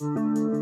Welcome,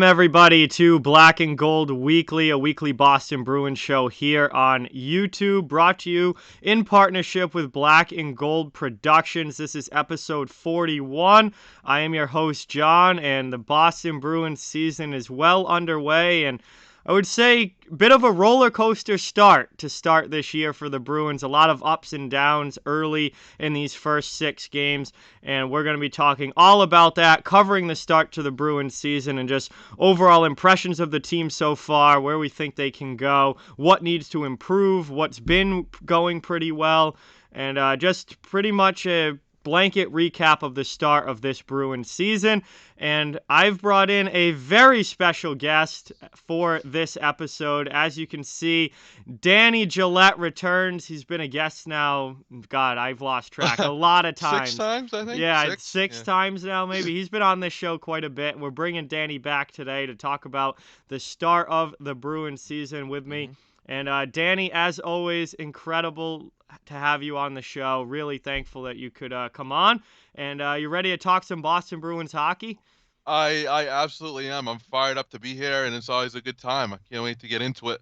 everybody, to Black and Gold Weekly, a weekly Boston Bruins show here on YouTube, brought to you in partnership with Black and Gold Productions. This is episode 41. I am your host, John, and the Boston Bruins season is well underway, and I would say a bit of a roller coaster start to start this year for the Bruins. A lot of ups and downs early in these first 6 games, and we're going to be talking all about that, covering the start to the Bruins season and just overall impressions of the team so far, where we think they can go, what needs to improve, what's been going pretty well, and just pretty much a blanket recap of the start of this Bruins season. And I've brought in a very special guest for this episode. As you can see, Danny Jaillet returns. He's been a guest now, God, I've lost track, a lot of times. 6 times, I think? Yeah, six times now, maybe. He's been on this show quite a bit. We're bringing Danny back today to talk about the start of the Bruins season with me. And Danny, as always, incredible to have you on the show. Really thankful that you could come on. And you ready to talk some Boston Bruins hockey? I absolutely am. I'm fired up to be here, and it's always a good time. I can't wait to get into it.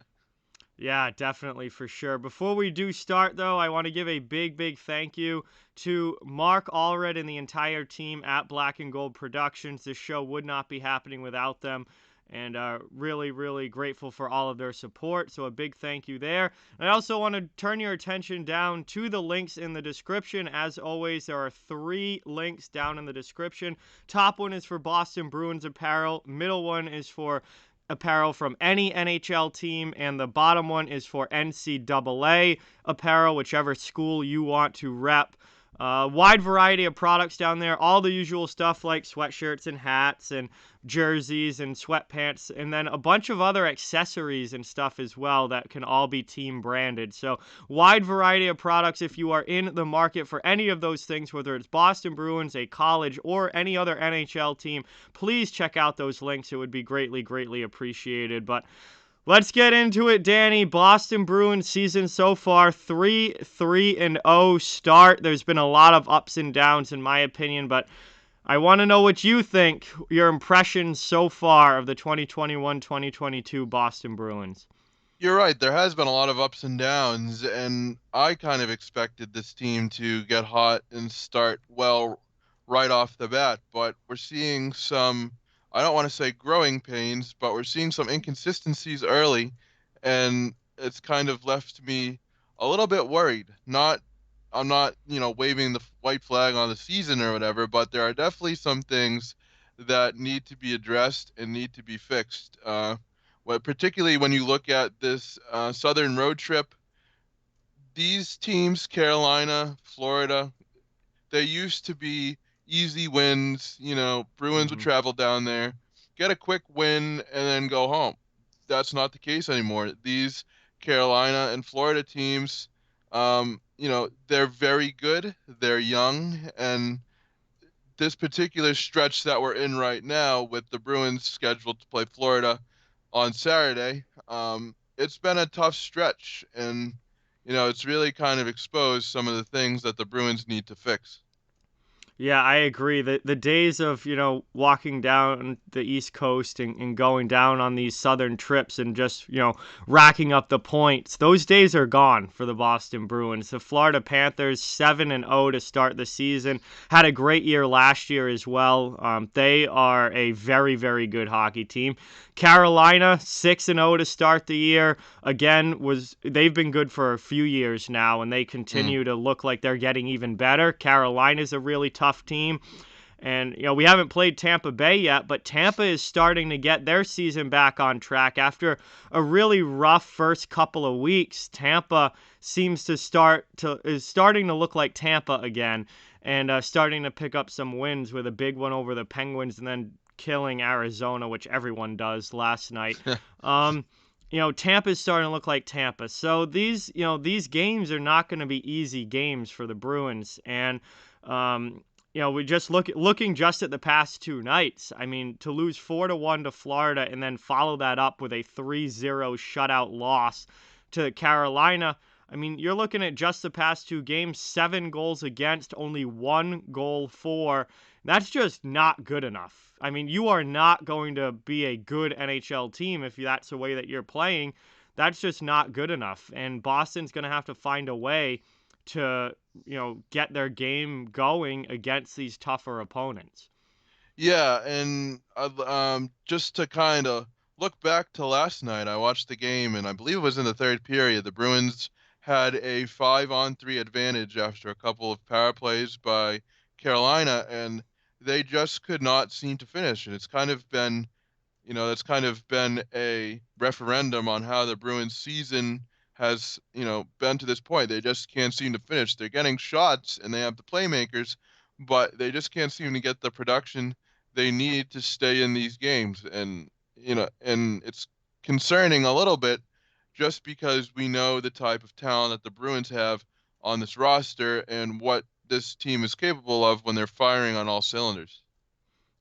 Yeah, definitely, for sure. Before we do start, though, I want to give a big thank you to Mark Allred and the entire team at Black and Gold Productions. This show would not be happening without them. And really grateful for all of their support. So a big thank you there. And I also want to turn your attention down to the links in the description. As always, there are 3 links down in the description. Top one is for Boston Bruins apparel. Middle one is for apparel from any NHL team. And the bottom one is for NCAA apparel, whichever school you want to rep. Wide variety of products down there, all the usual stuff like sweatshirts and hats and jerseys and sweatpants, and then a bunch of other accessories and stuff as well that can all be team branded. So wide variety of products. If you are in the market for any of those things, whether it's Boston Bruins, a college, or any other NHL team, please check out those links. It would be greatly appreciated. But let's get into it, Danny. Boston Bruins season so far, 3-3-0 start. There's been a lot of ups and downs in my opinion, but I want to know what you think, your impressions so far of the 2021-2022 Boston Bruins. You're right. There has been a lot of ups and downs, and I kind of expected this team to get hot and start well right off the bat, but we're seeing some, I don't want to say growing pains, but we're seeing some inconsistencies early, and it's kind of left me a little bit worried. I'm not, waving the white flag on the season or whatever, but there are definitely some things that need to be addressed and need to be fixed. Particularly when you look at this southern road trip, these teams, Carolina, Florida, they used to be easy wins. Bruins would travel down there, get a quick win, and then go home. That's not the case anymore. These Carolina and Florida teams, they're very good. They're young, and this particular stretch that we're in right now with the Bruins scheduled to play Florida on Saturday, it's been a tough stretch, and it's really kind of exposed some of the things that the Bruins need to fix. Yeah, I agree. The days of, walking down the East Coast and going down on these southern trips and just, racking up the points, those days are gone for the Boston Bruins. The Florida Panthers, 7-0 to start the season, had a great year last year as well. They are a very good hockey team. Carolina, 6-0 to start the year. Again, they've been good for a few years now, and they continue to look like they're getting even better. Carolina's a really tough team. And, we haven't played Tampa Bay yet, but Tampa is starting to get their season back on track. After a really rough first couple of weeks, Tampa seems is starting to look like Tampa again, and starting to pick up some wins with a big one over the Penguins and then killing Arizona, which everyone does last night. Tampa's starting to look like Tampa. So these games are not going to be easy games for the Bruins. And, we just looking just at the past 2 nights. I mean, to lose 4-1 to Florida and then follow that up with a 3-0 shutout loss to Carolina, I mean, you're looking at just the past 2 games, 7 goals against, only 1 goal for. That's just not good enough. I mean, you are not going to be a good NHL team if that's the way that you're playing. That's just not good enough. And Boston's going to have to find a way to, get their game going against these tougher opponents. Yeah, and just to kind of look back to last night, I watched the game, and I believe it was in the third period. The Bruins had a 5-on-3 advantage after a couple of power plays by Carolina, and they just could not seem to finish. And it's kind of been that's kind of been a referendum on how the Bruins season has, been to this point. They just can't seem to finish. They're getting shots and they have the playmakers, but they just can't seem to get the production they need to stay in these games. And it's concerning a little bit just because we know the type of talent that the Bruins have on this roster and what this team is capable of when they're firing on all cylinders.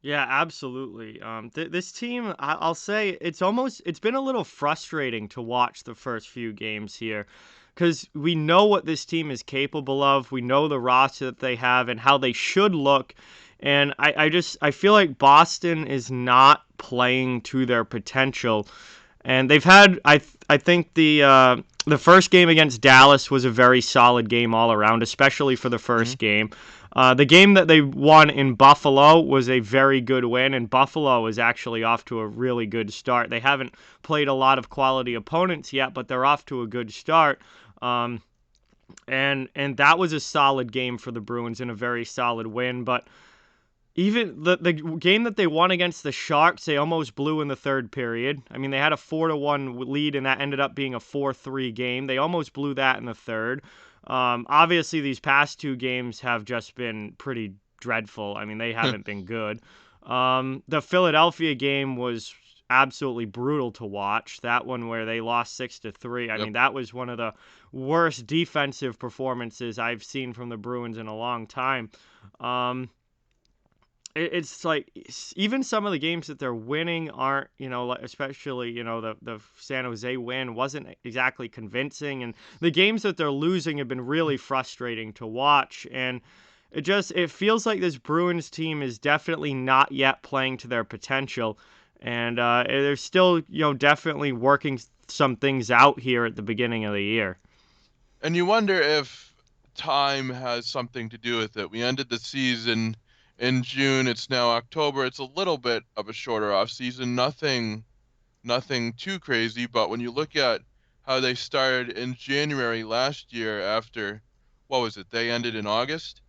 Yeah, absolutely. This team, I'll say, it's been a little frustrating to watch the first few games here, because we know what this team is capable of. We know the roster that they have and how they should look, and I feel like Boston is not playing to their potential, and they've had I think the first game against Dallas was a very solid game all around, especially for the Hmm. first game. The game that they won in Buffalo was a very good win, and Buffalo is actually off to a really good start. They haven't played a lot of quality opponents yet, but they're off to a good start. Um, and that was a solid game for the Bruins and a very solid win. But even the game that they won against the Sharks, they almost blew in the third period. I mean, they had a 4-1 lead, and that ended up being a 4-3 game. They almost blew that in the third. Obviously, these past 2 games have just been pretty dreadful. I mean, they haven't been good. The Philadelphia game was absolutely brutal to watch. That one where they lost 6-3. I Yep. mean, that was one of the worst defensive performances I've seen from the Bruins in a long time. Um, it's like even some of the games that they're winning aren't, like, especially, the San Jose win wasn't exactly convincing, and the games that they're losing have been really frustrating to watch. And it feels like this Bruins team is definitely not yet playing to their potential, and they're still, definitely working some things out here at the beginning of the year. And you wonder if time has something to do with it. We ended the season in June. It's now October. It's a little bit of a shorter off season. Nothing too crazy. But when you look at how they started in January last year, after what was it? They ended in August.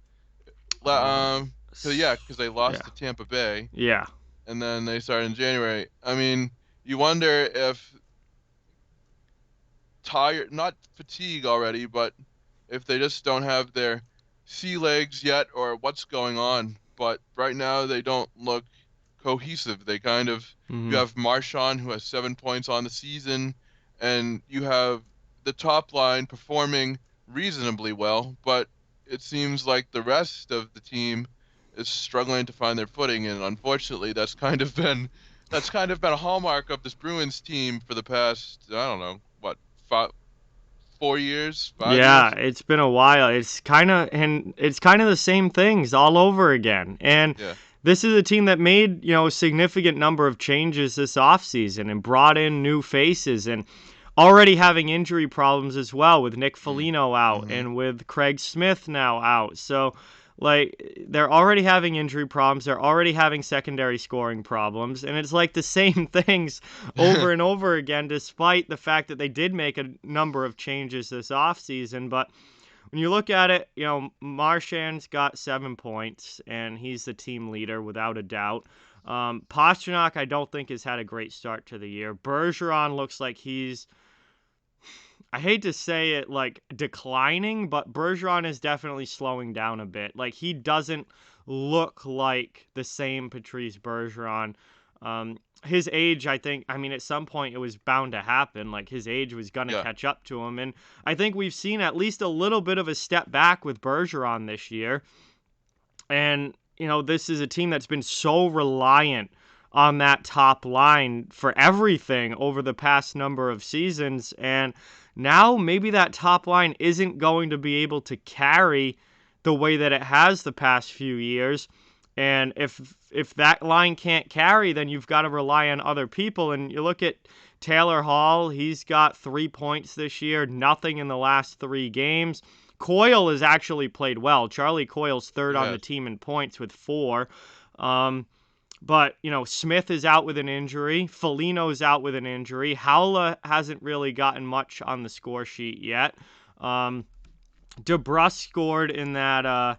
Um, Yeah, because they lost yeah, to Tampa Bay, yeah. and then they started in January. I mean, you wonder if tired, not fatigue already, but if they just don't have their sea legs yet or what's going on. But right now they don't look cohesive. You Hmm. have Marchand who has 7 points on the season, and you have the top line performing reasonably well, but it seems like the rest of the team is struggling to find their footing, and unfortunately that's kind of been a hallmark of this Bruins team for the past, I don't know, what, 4 years, five Yeah, years. it's been a while. It's kind of the same things all over again. And Yeah. this is a team that made, a significant number of changes this offseason and brought in new faces and already having injury problems as well, with Nick Mm. Foligno out Mm-hmm. and with Craig Smith now out. So, like, they're already having injury problems. They're already having secondary scoring problems. And it's like the same things over and over again, despite the fact that they did make a number of changes this offseason. But when you look at it, Marchand's got 7 points, and he's the team leader without a doubt. Pasternak, I don't think, has had a great start to the year. Bergeron looks like he's, I hate to say it, like, declining, but Bergeron is definitely slowing down a bit. Like, he doesn't look like the same Patrice Bergeron. His age, I mean, at some point it was bound to happen. Like, his age was going to Yeah. catch up to him. And I think we've seen at least a little bit of a step back with Bergeron this year. And, this is a team that's been so reliant on that top line for everything over the past number of seasons. And Now maybe that top line isn't going to be able to carry the way that it has the past few years. And if that line can't carry, then you've got to rely on other people. And you look at Taylor Hall, he's got 3 points this year, nothing in the last 3 games. Coyle has actually played well. Charlie Coyle's third on the Yes. team in points with 4. Um, but, Smith is out with an injury. Foligno's out with an injury. Howla hasn't really gotten much on the score sheet yet. Um, DeBrus scored in that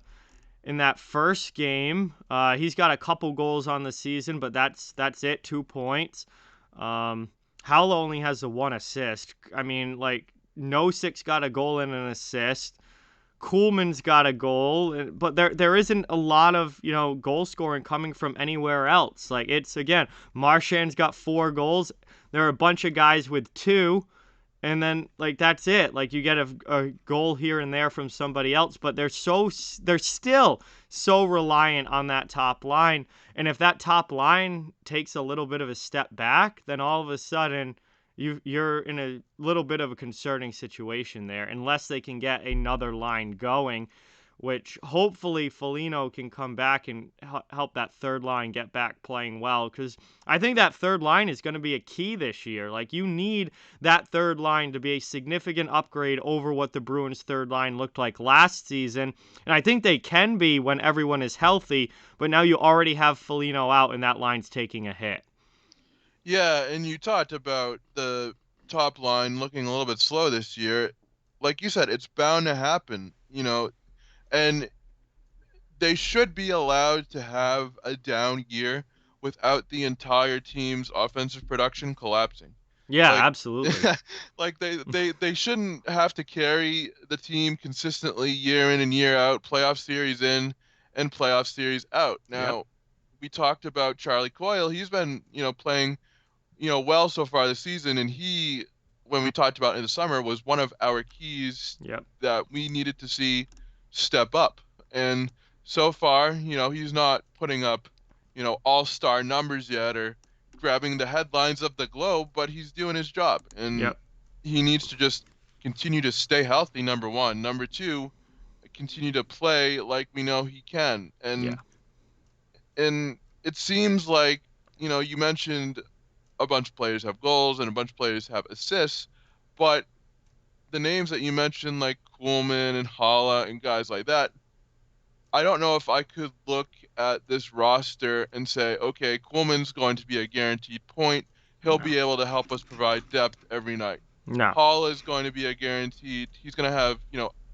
first game. He's got a couple goals on the season, but that's it, 2 points. Howla only has the 1 assist. I mean, like, Nosik's got a goal and an assist. Kuhlman's got a goal, but there isn't a lot of goal scoring coming from anywhere else. Like, it's, again, Marchand's got 4 goals. There are a bunch of guys with 2, and then, like, that's it. Like, you get a goal here and there from somebody else, but they're still so reliant on that top line. And if that top line takes a little bit of a step back, then all of a sudden you're in a little bit of a concerning situation there, unless they can get another line going, which hopefully Foligno can come back and help that third line get back playing well, because I think that third line is going to be a key this year. Like, you need that third line to be a significant upgrade over what the Bruins' third line looked like last season, and I think they can be when everyone is healthy, but now you already have Foligno out, and that line's taking a hit. Yeah, and you talked about the top line looking a little bit slow this year. Like you said, it's bound to happen, and they should be allowed to have a down year without the entire team's offensive production collapsing. Yeah, Like absolutely. like they shouldn't have to carry the team consistently year in and year out, playoff series in and playoff series out. Yep, Now, we talked about Charlie Coyle. He's been, playing well so far this season. And he, when we talked about in the summer, was one of our keys yep, that we needed to see step up. And so far, he's not putting up, all-star numbers yet or grabbing the headlines of the Globe, but he's doing his job. And yep, he needs to just continue to stay healthy, number one. Number two, continue to play like we know he can. yeah. And it seems like, you mentioned a bunch of players have goals and a bunch of players have assists, but the names that you mentioned, like Kuhlman and Hala and guys like that, I don't know if I could look at this roster and say, okay, Kuhlman's going to be a guaranteed point. He'll No, be able to help us provide depth every night. no. Hala is going to be a guaranteed. He's going to have,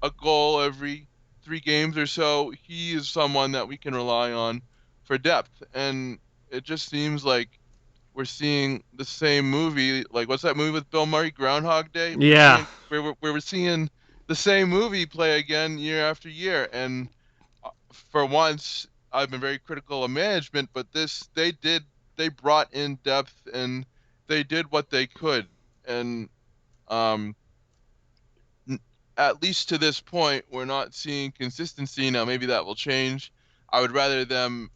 a goal every 3 games or so. He is someone that we can rely on for depth. And it just seems like we're seeing the same movie. Like, what's that movie with Bill Murray, Groundhog Day? We're Yeah, seeing we're seeing the same movie play again year after year. And for once, I've been very critical of management, but they brought in depth and they did what they could. And um, at least to this point, we're not seeing consistency. Now, maybe that will change. I would rather them,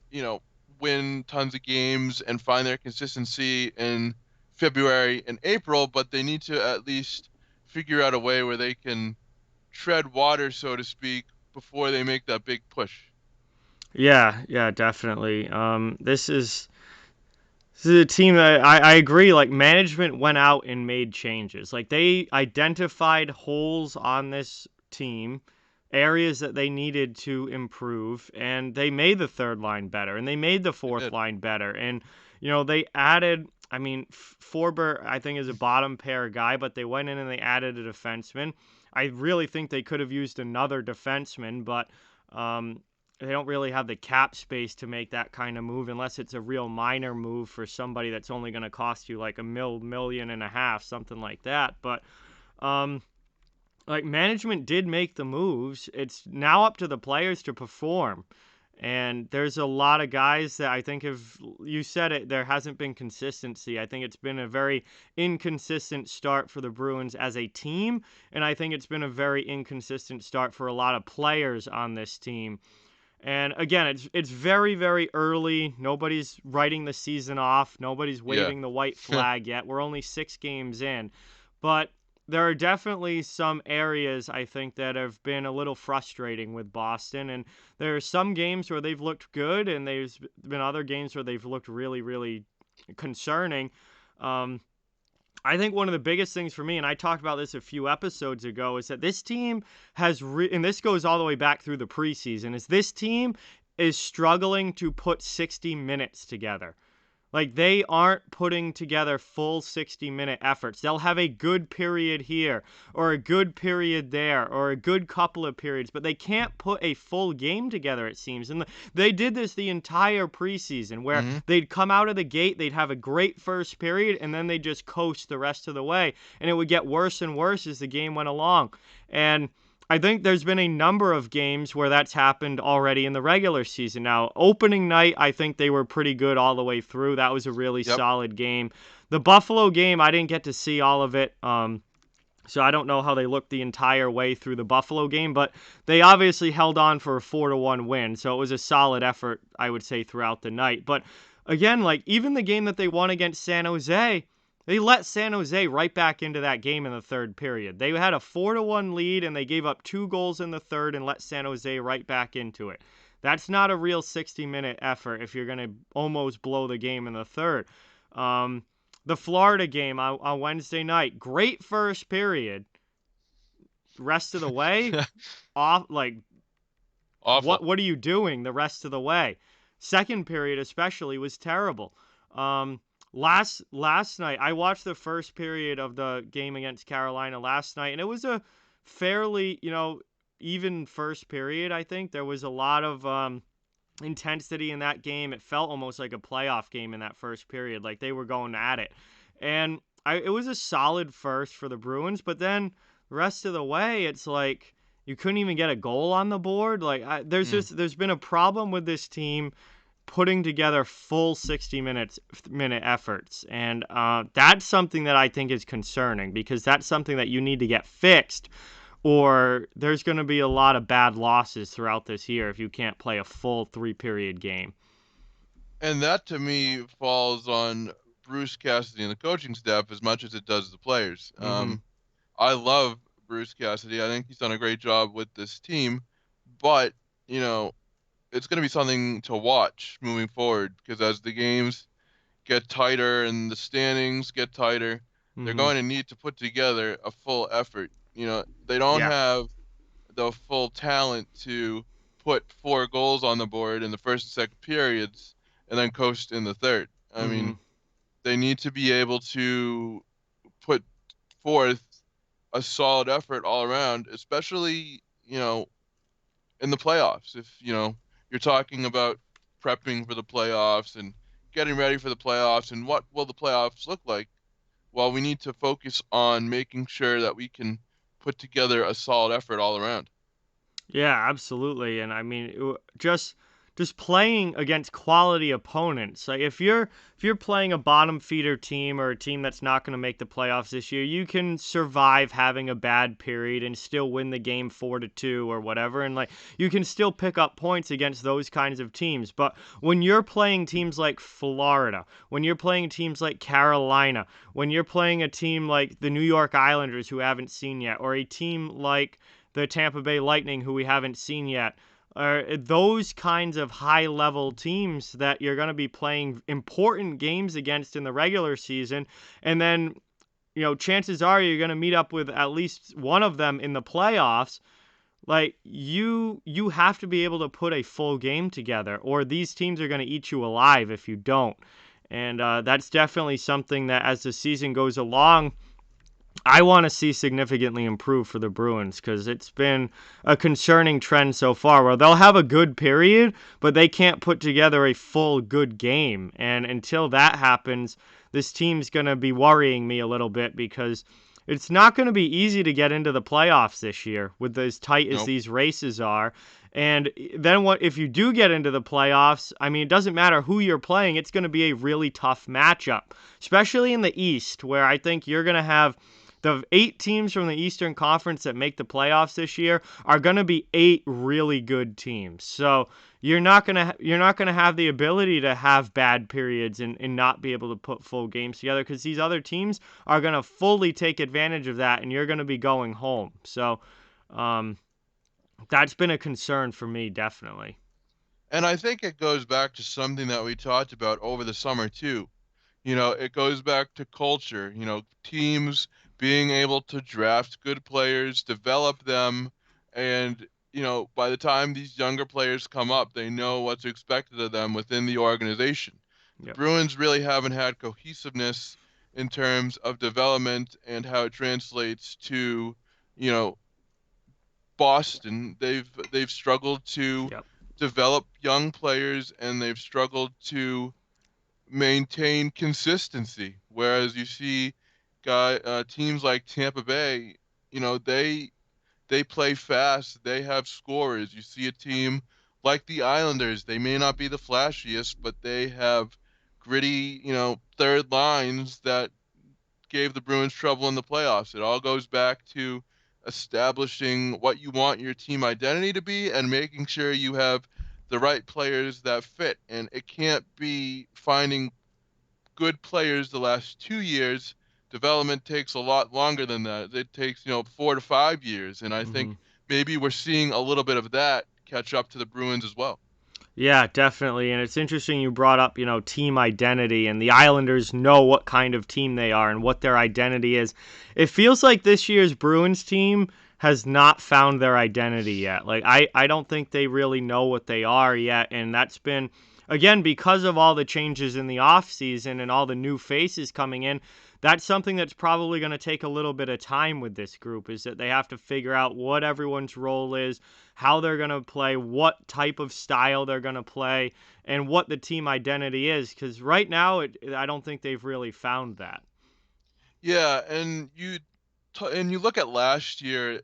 win tons of games and find their consistency in February and April, but they need to at least figure out a way where they can tread water, so to speak, before they make that big push. yeah, definitely. This is a team that I agree. Like, management went out and made changes. Like, they identified holes on this team, areas that they needed to improve, and they made the third line better, and they made the They fourth did. line better, and they added. I mean, Forber, I think, is a bottom pair guy, but they went in and they added a defenseman. I really think they could have used another defenseman, but um, they don't really have the cap space to make that kind of move unless it's a real minor move for somebody that's only going to cost you like million and a half, something like that. But um, like, management did make the moves. It's now up to the players to perform. And there's a lot of guys that I think have, you said it, there hasn't been consistency. I think it's been a very inconsistent start for the Bruins as a team. And I think it's been a very inconsistent start for a lot of players on this team. And again, it's very, very early. Nobody's writing the season off. Nobody's Yeah. waving the white flag yet. We're only 6 games in. But there are definitely some areas I think that have been a little frustrating with Boston, and there are some games where they've looked good, and there's been other games where they've looked really, really concerning. Um, I think one of the biggest things for me, and I talked about this a few episodes ago, is that this team and this goes all the way back through the preseason, is this team is struggling to put 60 minutes together. Like, they aren't putting together full 60-minute efforts. They'll have a good period here, or a good period there, or a good couple of periods, but they can't put a full game together, it seems. And they did this the entire preseason, where Hmm. they'd come out of the gate, they'd have a great first period, and then they'd just coast the rest of the way. And it would get worse and worse as the game went along. And I think there's been a number of games where that's happened already in the regular season. Now, opening night, I think they were pretty good all the way through. That was a really Yep. solid game. The Buffalo game, I didn't get to see all of it. So I don't know how they looked the entire way through the Buffalo game, but they obviously held on for a 4-1 win. So it was a solid effort, I would say, throughout the night. But again, like, even the game that they won against San Jose, they let San Jose right back into that game in the third period. They had a 4-1 lead, and they gave up 2 goals in the third and let San Jose right back into it. That's not a real 60-minute effort if you're going to almost blow the game in the third. Um, the Florida game on Wednesday night, great first period. Rest of the way, off, like, Awful. what are you doing the rest of the way? Second period especially was terrible. Last night I watched the first period of the game against Carolina last night, and it was a fairly, even first period. I think there was a lot of intensity in that game. It felt almost like a playoff game in that first period, like they were going at it. And it was a solid first for the Bruins, but then the rest of the way, it's like you couldn't even get a goal on the board. Like, Mm. there's been a problem with this team putting together full 60 minute efforts, and that's something that I think is concerning, because that's something that you need to get fixed, or there's going to be a lot of bad losses throughout this year if you can't play a full 3-period game. And that to me falls on Bruce Cassidy and the coaching staff as much as it does the players. Mm-hmm. I love Bruce Cassidy. I think he's done a great job with this team, but you know, it's going to be something to watch moving forward because as the games get tighter and the standings get tighter, they're Mm-hmm. going to need to put together a full effort. They don't Yeah. have the full talent to put 4 goals on the board in the first and second periods and then coast in the third. I Mm-hmm. mean, they need to be able to put forth a solid effort all around, especially, in the playoffs. If, you're talking about prepping for the playoffs and getting ready for the playoffs and what will the playoffs look like, well, we need to focus on making sure that we can put together a solid effort all around. Yeah, absolutely. And I mean, just playing against quality opponents. Like, if you're playing a bottom feeder team, or a team that's not going to make the playoffs this year, you can survive having a bad period and still win the game 4-2 or whatever, and like, you can still pick up points against those kinds of teams. But when you're playing teams like Florida, when you're playing teams like Carolina, when you're playing a team like the New York Islanders, who haven't seen yet, or a team like the Tampa Bay Lightning, who we haven't seen yet, are those kinds of high level teams that you're going to be playing important games against in the regular season. And then, chances are you're going to meet up with at least one of them in the playoffs. Like, you have to be able to put a full game together, or these teams are going to eat you alive if you don't. And that's definitely something that, as the season goes along, I want to see significantly improve for the Bruins, because it's been a concerning trend so far, where they'll have a good period, but they can't put together a full good game. And until that happens, this team's going to be worrying me a little bit, because it's not going to be easy to get into the playoffs this year with as tight as Nope. these races are. And then what if you do get into the playoffs? I mean, it doesn't matter who you're playing, it's going to be a really tough matchup, especially in the East, where I think you're going to have The 8 teams from the Eastern Conference that make the playoffs this year are going to be 8 really good teams. So you're not gonna have the ability to have bad periods and not be able to put full games together, because these other teams are gonna fully take advantage of that, and you're gonna be going home. So um, that's been a concern for me, definitely. And I think it goes back to something that we talked about over the summer too. It goes back to culture, teams being able to draft good players, develop them, and, by the time these younger players come up, they know what's expected of them within the organization. The Yep. Bruins really haven't had cohesiveness in terms of development and how it translates to, you know, Boston. They've struggled to Yep. develop young players and they've struggled to maintain consistency. Whereas you see teams like Tampa Bay, they play fast, they have scorers. You see a team like the Islanders, they may not be the flashiest, but they have gritty, third lines that gave the Bruins trouble in the playoffs. It all goes back to establishing what you want your team identity to be and making sure you have the right players that fit. And it can't be finding good players the last 2 years. Development takes a lot longer than that. It takes, 4 to 5 years. And I Hmm. think maybe we're seeing a little bit of that catch up to the Bruins as well. Yeah, definitely. And it's interesting you brought up, team identity, and the Islanders know what kind of team they are and what their identity is. It feels like this year's Bruins team has not found their identity yet. Like I don't think they really know what they are yet, and that's been again because of all the changes in the offseason and all the new faces coming in. That's something that's probably going to take a little bit of time with this group, is that they have to figure out what everyone's role is, how they're going to play, what type of style they're going to play, and what the team identity is. Because right now, I don't think they've really found that. Yeah, and you look at last year,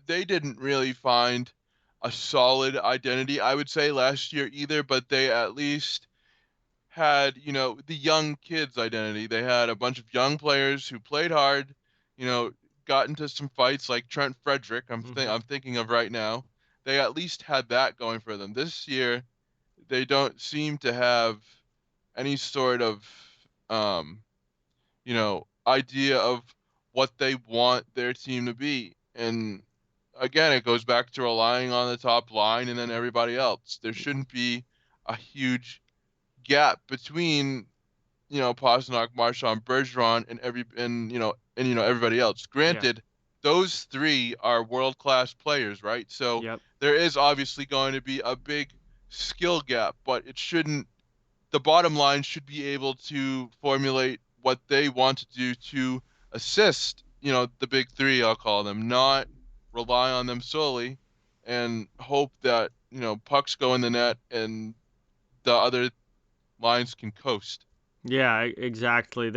they didn't really find a solid identity, I would say, last year either, but they at least had, the young kids identity. They had a bunch of young players who played hard, you know, got into some fights like Trent Frederick, Hmm. I'm thinking of right now. They at least had that going for them. This year, they don't seem to have any sort of um, idea of what they want their team to be. And again, it goes back to relying on the top line and then everybody else. There shouldn't be a huge gap between, Pastrnak, Marchand, Bergeron, and everybody else. Yeah. Granted, those three are world-class players, right? So Yep. there is obviously going to be a big skill gap, but it shouldn't the bottom line should be able to formulate what they want to do to assist, the big three, I'll call them, not rely on them solely and hope that, pucks go in the net and the other lines can coast. Yeah, exactly.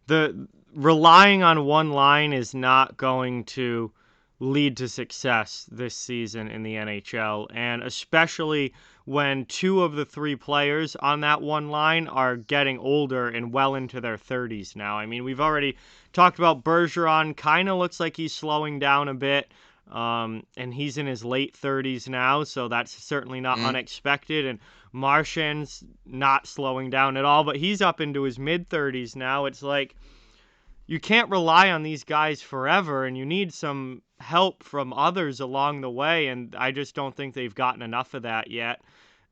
The relying on one line is not going to lead to success this season in the NHL, and especially when two of the three players on that one line are getting older and well into their 30s now. I mean, we've already talked about Bergeron, kind of looks like he's slowing down a bit. And he's in his late 30s now, so that's certainly not Mm. unexpected. And Marchand's not slowing down at all, but he's up into his mid 30s now. It's like you can't rely on these guys forever, and you need some help from others along the way. And I just don't think they've gotten enough of that yet.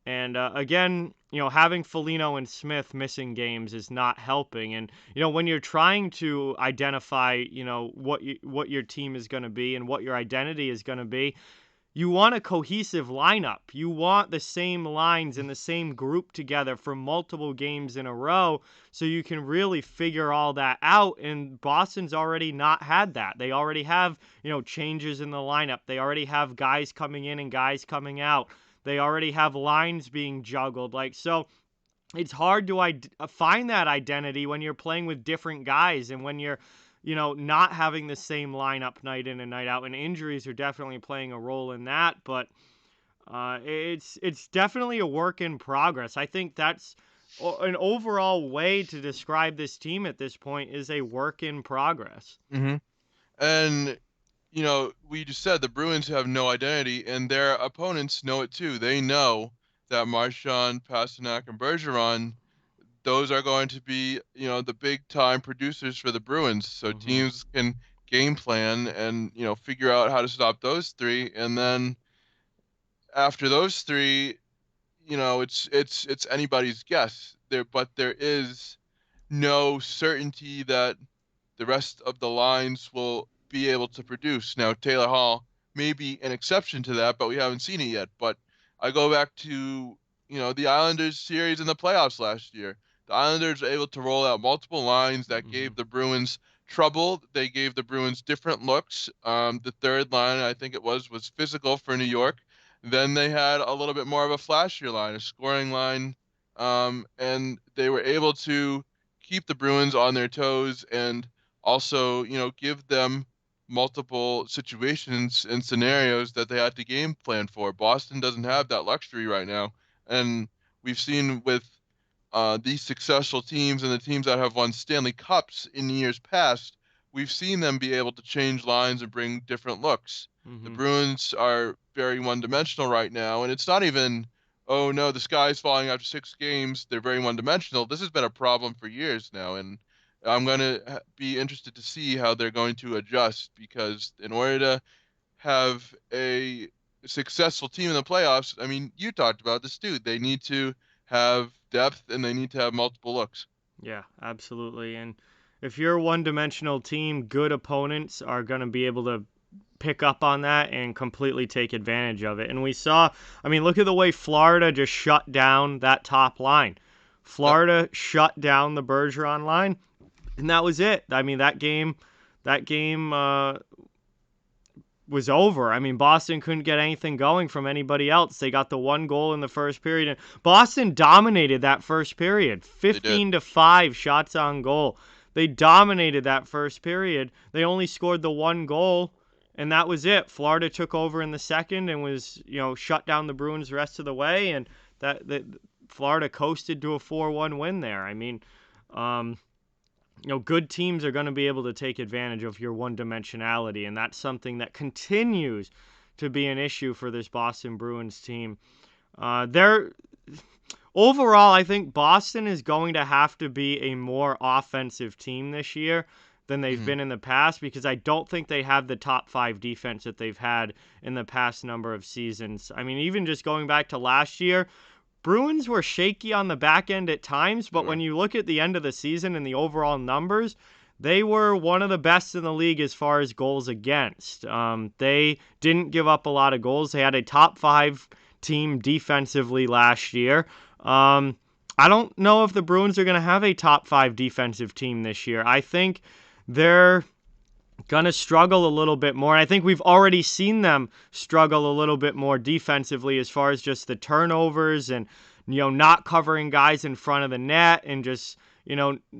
And again, having Foligno and Smith missing games is not helping. And when you're trying to identify, what your team is going to be and what your identity is going to be, you want a cohesive lineup. You want the same lines and the same group together for multiple games in a row so you can really figure all that out. And Boston's already not had that. They already have, changes in the lineup. They already have guys coming in and guys coming out. They already have lines being juggled. So it's hard to find that identity when you're playing with different guys and when you're not having the same lineup night in and night out, and injuries are definitely playing a role in that. But it's definitely a work in progress. I think that's an overall way to describe this team at this point is a work in progress. Hmm. And we just said the Bruins have no identity, and their opponents know it too. They know that Marchand, Pastrnak, and Bergeron, those are going to be, the big time producers for the Bruins. So Hmm. teams can game plan and, figure out how to stop those three. And then after those three, it's anybody's guess there, but there is no certainty that the rest of the lines will be able to produce. Now, Taylor Hall may be an exception to that, but we haven't seen it yet. But I go back to, the Islanders series in the playoffs last year. The Islanders were able to roll out multiple lines that Hmm. gave the Bruins trouble. They gave the Bruins different looks. The third line, I think it was physical for New York. Then they had a little bit more of a flashier line, a scoring line, and they were able to keep the Bruins on their toes and also, give them multiple situations and scenarios that they had to game plan for. Boston doesn't have that luxury right now. And we've seen with these successful teams and the teams that have won Stanley Cups in years past, we've seen them be able to change lines and bring different looks. The Hmm. Bruins are very one-dimensional right now, and it's not even, oh no, the sky's falling after 6 games. They're very one-dimensional. This has been a problem for years now, and I'm going to be interested to see how they're going to adjust because in order to have a successful team in the playoffs, I mean, you talked about this too. They need to have depth and they need to have multiple looks. Yeah, absolutely. And if you're a one-dimensional team, good opponents are going to be able to pick up on that and completely take advantage of it. And we saw, I mean, look at the way Florida just shut down that top line. Yep, Florida shut down the Bergeron line, and that was it. I mean, that game was over. I mean, Boston couldn't get anything going from anybody else. They got the one goal in the first period, and Boston dominated that first period, they did. 15-5 shots on goal. They dominated that first period. They only scored the one goal, and that was it. Florida took over in the second and was, shut down the Bruins the rest of the way, and that Florida coasted to a 4-1 win there. I mean, um, good teams are going to be able to take advantage of your one dimensionality, and that's something that continues to be an issue for this Boston Bruins team. They're overall, I think Boston is going to have to be a more offensive team this year than they've Hmm. been in the past because I don't think they have the top five defense that they've had in the past number of seasons. I mean, even just going back to last year, Bruins were shaky on the back end at times, They but when were. you look at the end of the season and the overall numbers, they were one of the best in the league as far as goals against. They didn't give up a lot of goals. They had a top five team defensively last year. Um, I don't know if the Bruins are going to have a top five defensive team this year. I think they're gonna struggle a little bit more. I think we've already seen them struggle a little bit more defensively as far as just the turnovers and not covering guys in front of the net and just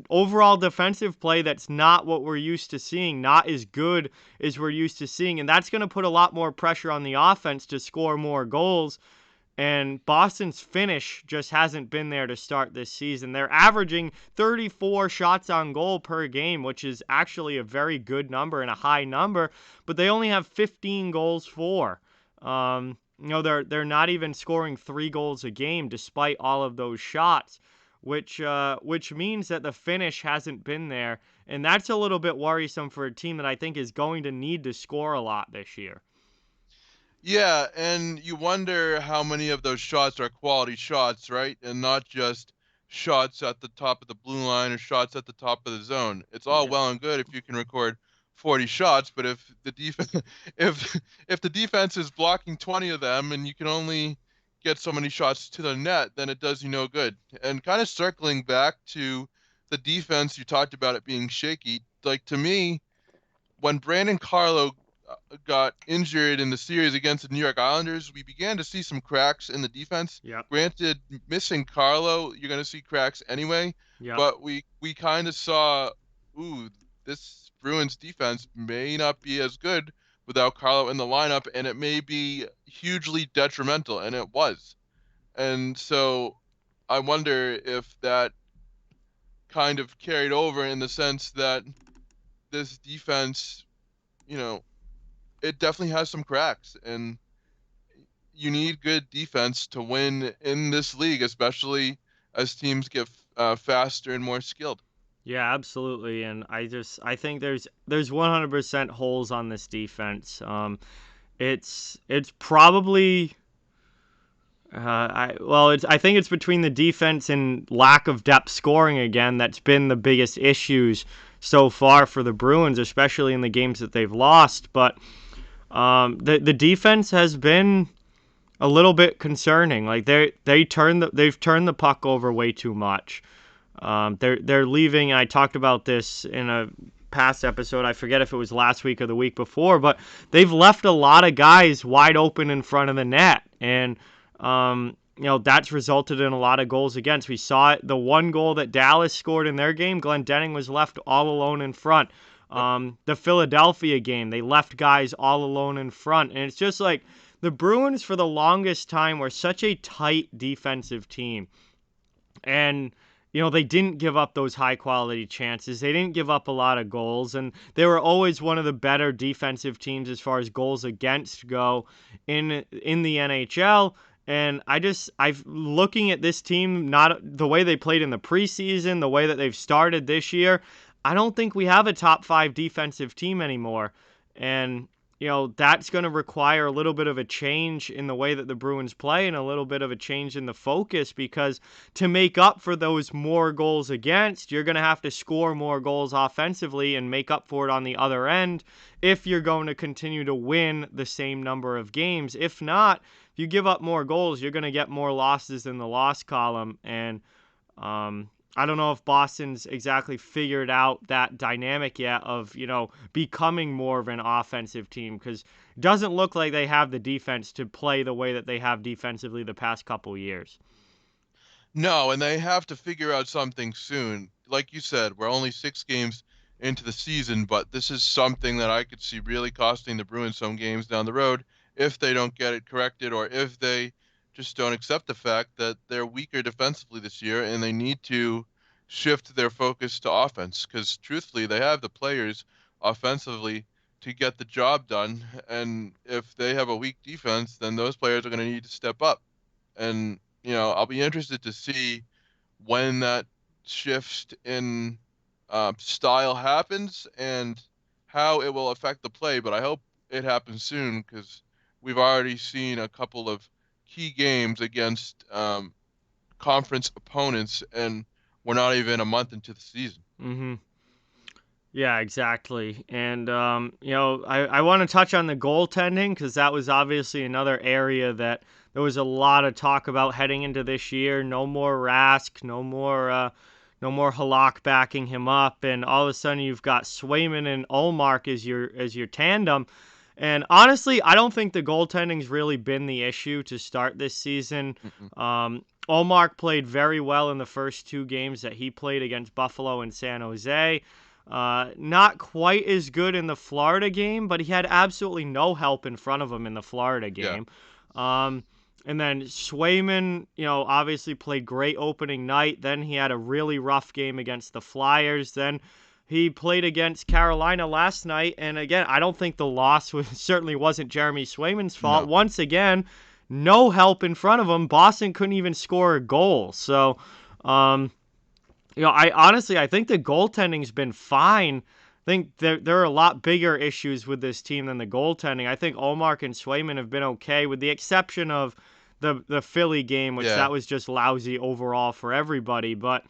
overall defensive play that's not what we're used to seeing, not as good as we're used to seeing, and that's going to put a lot more pressure on the offense to score more goals, and Boston's finish just hasn't been there to start this season. They're averaging 34 shots on goal per game, which is actually a very good number and a high number, but they only have 15 goals for. They're not even scoring 3 goals a game despite all of those shots, which means that the finish hasn't been there, and that's a little bit worrisome for a team that I think is going to need to score a lot this year. Yeah, and you wonder how many of those shots are quality shots, right? And not just shots at the top of the blue line or shots at the top of the zone. It's all Yeah. well and good if you can record 40 shots, but if the defense if if the defense is blocking 20 of them and you can only get so many shots to the net, then it does you no good. And kind of circling back to the defense, you talked about it being shaky. Like to me, when Brandon Carlo got injured in the series against the New York Islanders, we began to see some cracks in the defense. Yep. Granted, missing Carlo, you're going to see cracks anyway, Yep. but we kind of saw, ooh, this Bruins defense may not be as good without Carlo in the lineup, and it may be hugely detrimental, and it was. And so I wonder if that kind of carried over in the sense that this defense, you know, it definitely has some cracks, and you need good defense to win in this league, especially as teams get faster and more skilled. Yeah, absolutely. And I think there's 100% holes on this defense. It's probably I think it's between the defense and lack of depth scoring again that's been the biggest issues so far for the Bruins, especially in the games that they've lost. But the defense has been a little bit concerning. Like they've turned the puck over way too much. They're leaving. I talked about this in a past episode. I forget if it was last week or the week before, but they've left a lot of guys wide open in front of the net, and that's resulted in a lot of goals against. We saw it. The one goal that Dallas scored in their game, Glendening was left all alone in front. Yep. The Philadelphia game, they left guys all alone in front, and it's just like the Bruins for the longest time were such a tight defensive team, and they didn't give up those high quality chances. They didn't give up a lot of goals, and they were always one of the better defensive teams as far as goals against go in the NHL. And I've looking at this team, not the way they played in the preseason, the way that they've started this year. I don't think we have a top 5 defensive team anymore. And that's going to require a little bit of a change in the way that the Bruins play and a little bit of a change in the focus, because to make up for those more goals against, you're going to have to score more goals offensively and make up for it on the other end if you're going to continue to win the same number of games. If not, if you give up more goals, you're going to get more losses in the loss column. And I don't know if Boston's exactly figured out that dynamic yet of, becoming more of an offensive team, because it doesn't look like they have the defense to play the way that they have defensively the past couple years. No, and they have to figure out something soon. Like you said, we're only 6 games into the season, but this is something that I could see really costing the Bruins some games down the road if they don't get it corrected, or if they just don't accept the fact that they're weaker defensively this year and they need to shift their focus to offense. Because truthfully, they have the players offensively to get the job done. And if they have a weak defense, then those players are going to need to step up. And I'll be interested to see when that shift in style happens and how it will affect the play. But I hope it happens soon, because we've already seen a couple of key games against conference opponents, and we're not even a month into the season. Mm-hmm. Yeah, exactly. And, I want to touch on the goaltending, because that was obviously another area that there was a lot of talk about heading into this year. No more Rask, no more Halak backing him up, and all of a sudden you've got Swayman and Olmark as your tandem. And honestly, I don't think the goaltending's really been the issue to start this season. Mm-mm. Olmark played very well in the first 2 games that he played against Buffalo and San Jose. Not quite as good in the Florida game, but he had absolutely no help in front of him in the Florida Yeah. game. And then Swayman, obviously played great opening night. Then he had a really rough game against the Flyers. Then he played against Carolina last night, and again, I don't think the loss certainly wasn't Jeremy Swayman's fault. No. Once again, no help in front of him. Boston couldn't even score a goal. So, I think the goaltending's been fine. I think there are a lot bigger issues with this team than the goaltending. I think Olmark and Swayman have been okay, with the exception of the Philly game, which Yeah. that was just lousy overall for everybody. But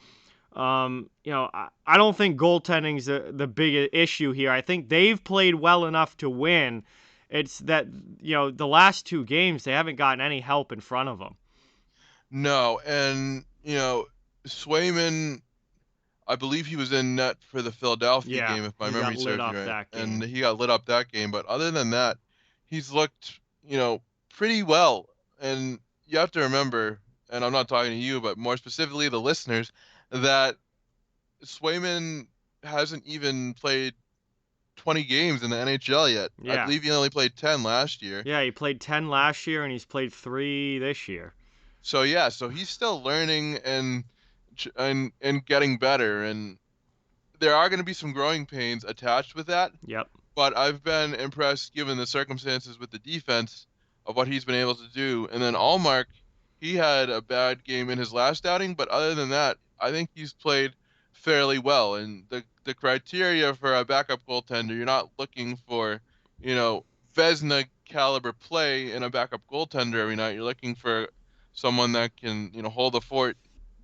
I don't think goaltending's the big issue here. I think they've played well enough to win. It's that the last 2 games they haven't gotten any help in front of them. No, and Swayman, I believe he was in net for the Philadelphia Yeah, game, if my he got memory lit serves me off right, that and game. he got lit up that game. But other than that, he's looked, pretty well. And you have to remember, and I'm not talking to you, but more specifically the listeners, that Swayman hasn't even played 20 games in the NHL yet. I Yeah. believe he only played 10 last year. Yeah, he played 10 last year and he's played 3 this year. So yeah, so he's still learning and getting better, and there are going to be some growing pains attached with that. Yep. But I've been impressed given the circumstances with the defense of what he's been able to do. And then Allmark, he had a bad game in his last outing, but other than that, I think he's played fairly well. And the criteria for a backup goaltender, you're not looking for, you know, Vezina caliber play in a backup goaltender every night. You're looking for someone that can, hold the fort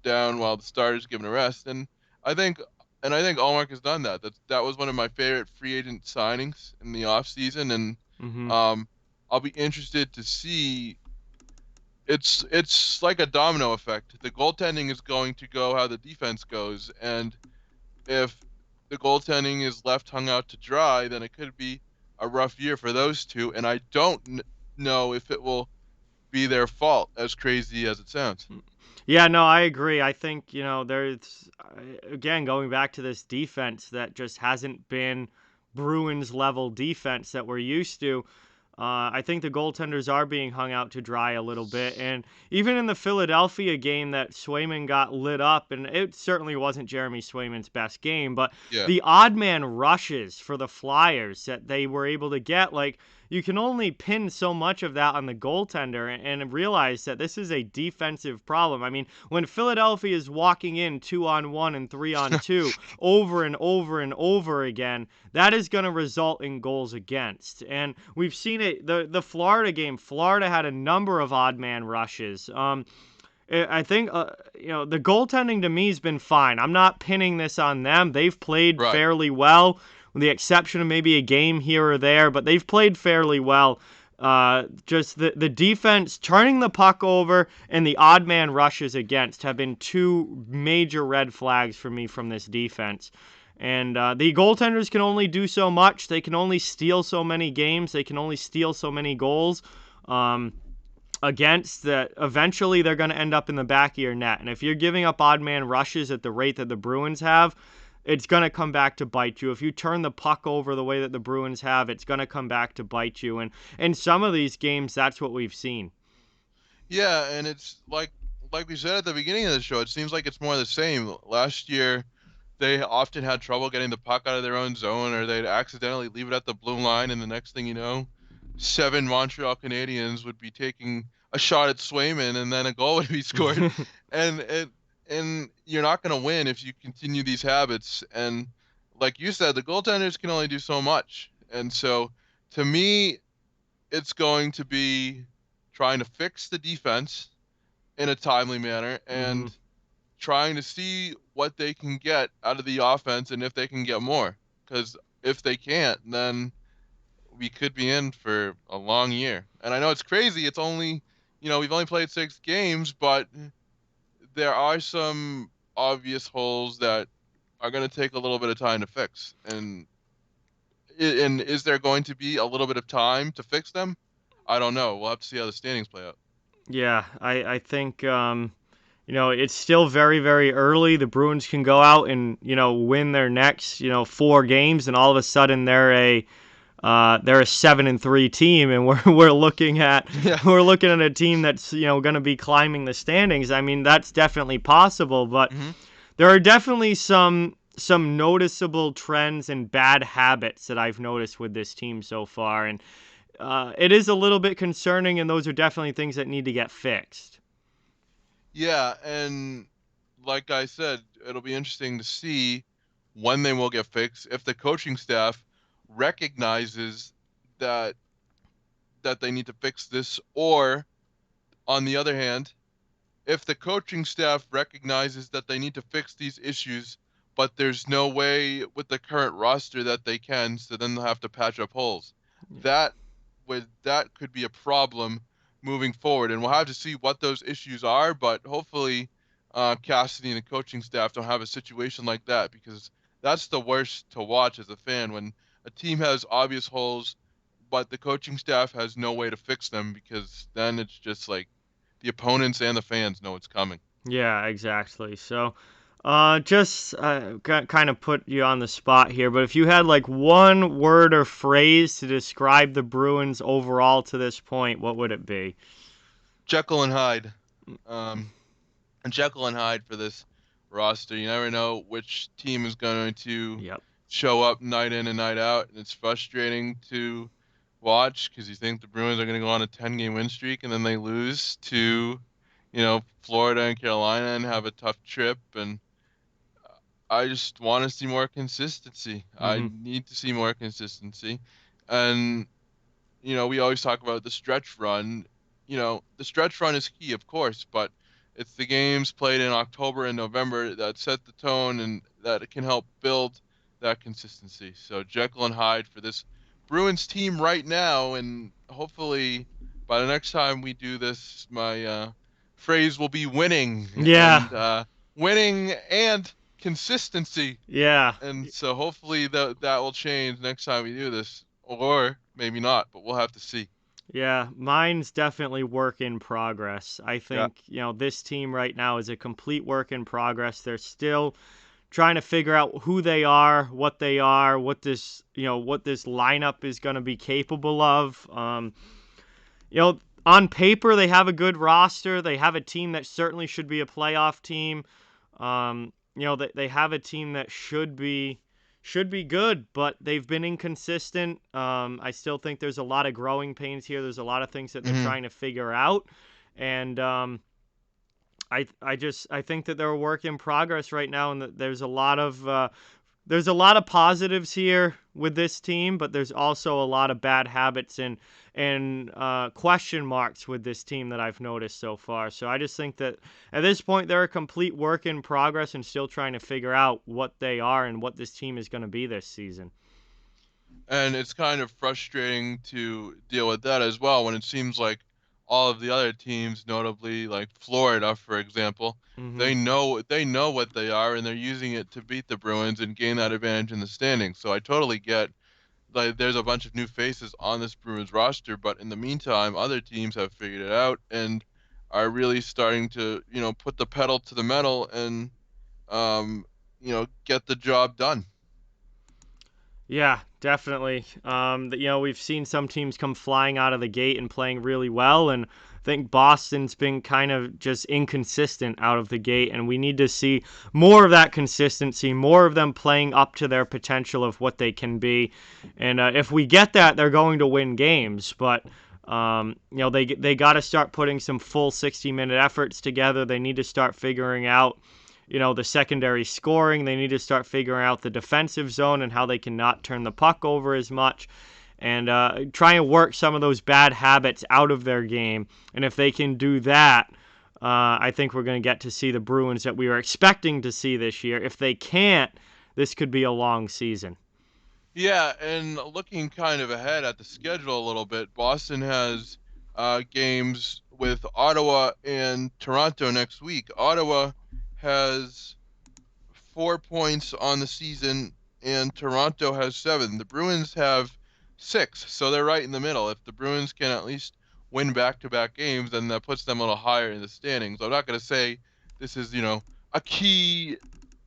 down while the starter's given a rest. I think I think Allmark has done that. That was one of my favorite free agent signings in the offseason, and Mm-hmm. um, I'll be interested to see. It's like a domino effect. The goaltending is going to go how the defense goes, and if the goaltending is left hung out to dry, then it could be a rough year for those two. And I don't know if it will be their fault, as crazy as it sounds. Yeah, no, I agree. I think, there's, again, going back to this defense that just hasn't been Bruins level defense that we're used to. I think the goaltenders are being hung out to dry a little bit. And even in the Philadelphia game that Swayman got lit up, and it certainly wasn't Jeremy Swayman's best game, but Yeah, the odd man rushes for the Flyers that they were able to get, like, you can only pin so much of that on the goaltender and realize that this is a defensive problem. I mean, when Philadelphia is walking in 2-on-1 and 3-on-2 over and over and over again, that is going to result in goals against. And we've seen it, the Florida game, Florida had a number of odd man rushes. I think, the goaltending to me has been fine. I'm not pinning this on them. They've played right. fairly well, with the exception of maybe a game here or there, but they've played fairly well. Just the defense turning the puck over and the odd man rushes against have been two major red flags for me from this defense. And the goaltenders can only do so much. They can only steal so many games. They can only steal so many goals. Against that, eventually they're going to end up in the back of your net. And if you're giving up odd man rushes at the rate that the Bruins have, it's going to come back to bite you. If you turn the puck over the way that the Bruins have, it's going to come back to bite you. And in some of these games, that's what we've seen. Yeah, and it's like we said at the beginning of the show, it seems like it's more the same. Last year, they often had trouble getting the puck out of their own zone, or they'd accidentally leave it at the blue line, and the next thing you know, seven Montreal Canadiens would be taking a shot at Swayman, and then a goal would be scored, and and you're not going to win if you continue these habits. And like you said, the goaltenders can only do so much, and so to me, it's going to be trying to fix the defense in a timely manner hmm and trying to see what they can get out of the offense and if they can get more. Because if they can't, then we could be in for a long year. And I know it's crazy. It's only, we've only played 6 games, but there are some obvious holes that are going to take a little bit of time to fix. And is there going to be a little bit of time to fix them? I don't know. We'll have to see how the standings play out. Yeah, I think, it's still very, very early. The Bruins can go out and, win their next, 4 games, and all of a sudden they're a 7-3 team, and we're looking at Yeah. we're looking at a team that's going to be climbing the standings. I mean, that's definitely possible, but Hmm. there are definitely some noticeable trends and bad habits that I've noticed with this team so far, and it is a little bit concerning, and those are definitely things that need to get fixed. Yeah, and like I said, it'll be interesting to see when they will get fixed if the coaching staff recognizes that they need to fix this, or on the other hand, if the coaching staff recognizes that they need to fix these issues, but there's no way with the current roster that they can, so then they'll have to patch up holes. That that could be a problem moving forward, and we'll have to see what those issues are. But hopefully, Cassidy and the coaching staff don't have a situation like that, because that's the worst to watch as a fan when a team has obvious holes, but the coaching staff has no way to fix them, because then it's just like the opponents and the fans know it's coming. Yeah, exactly. So, just kind of put you on the spot here, but if you had like one word or phrase to describe the Bruins overall to this point, what would it be? Jekyll and Hyde. And Jekyll and Hyde for this roster. You never know which team is going to Yep. show up night in and night out, and it's frustrating to watch because you think the Bruins are going to go on a 10-game win streak and then they lose to, Florida and Carolina and have a tough trip. And I just want to see more consistency. I Mm-hmm. need to see more consistency. And we always talk about the stretch run. The stretch run is key, of course, but it's the games played in October and November that set the tone and that can help build that consistency. So Jekyll and Hyde for this Bruins team right now, and hopefully by the next time we do this, my phrase will be Yeah. winning and consistency. Yeah. And so hopefully that will change next time we do this, or maybe not, but we'll have to see. Yeah, mine's definitely work in progress. I Yeah. think, this team right now is a complete work in progress. They're still trying to figure out who they are, what this lineup is going to be capable of. On paper they have a good roster. They have a team that certainly should be a playoff team. They have a team that should be good, but they've been inconsistent. I still think there's a lot of growing pains here. There's a lot of things that they're Hmm. trying to figure out, and I think that they're a work in progress right now, and that there's a lot of positives here with this team, but there's also a lot of bad habits and question marks with this team that I've noticed so far. So I just think that at this point they're a complete work in progress and still trying to figure out what they are and what this team is going to be this season. And it's kind of frustrating to deal with that as well when it seems like all of the other teams, notably like Florida, for example, Hmm. they know what they are and they're using it to beat the Bruins and gain that advantage in the standings. So I totally get like there's a bunch of new faces on this Bruins roster, but in the meantime, other teams have figured it out and are really starting to, put the pedal to the metal and get the job done. Yeah, definitely. We've seen some teams come flying out of the gate and playing really well, and I think Boston's been kind of just inconsistent out of the gate, and we need to see more of that consistency, more of them playing up to their potential of what they can be. And if we get that, they're going to win games. But they got to start putting some full 60-minute efforts together. They need to start figuring out the secondary scoring. They need to start figuring out the defensive zone and how they can not turn the puck over as much and try and work some of those bad habits out of their game. And if they can do that, I think we're going to get to see the Bruins that we were expecting to see this year. If they can't, this could be a long season. Yeah, and looking kind of ahead at the schedule a little bit, Boston has games with Ottawa and Toronto next week. Ottawa has 4 points on the season, and Toronto has seven. The Bruins have six, so they're right in the middle. If the Bruins can at least win back-to-back games, then that puts them a little higher in the standings. I'm not going to say this is, a key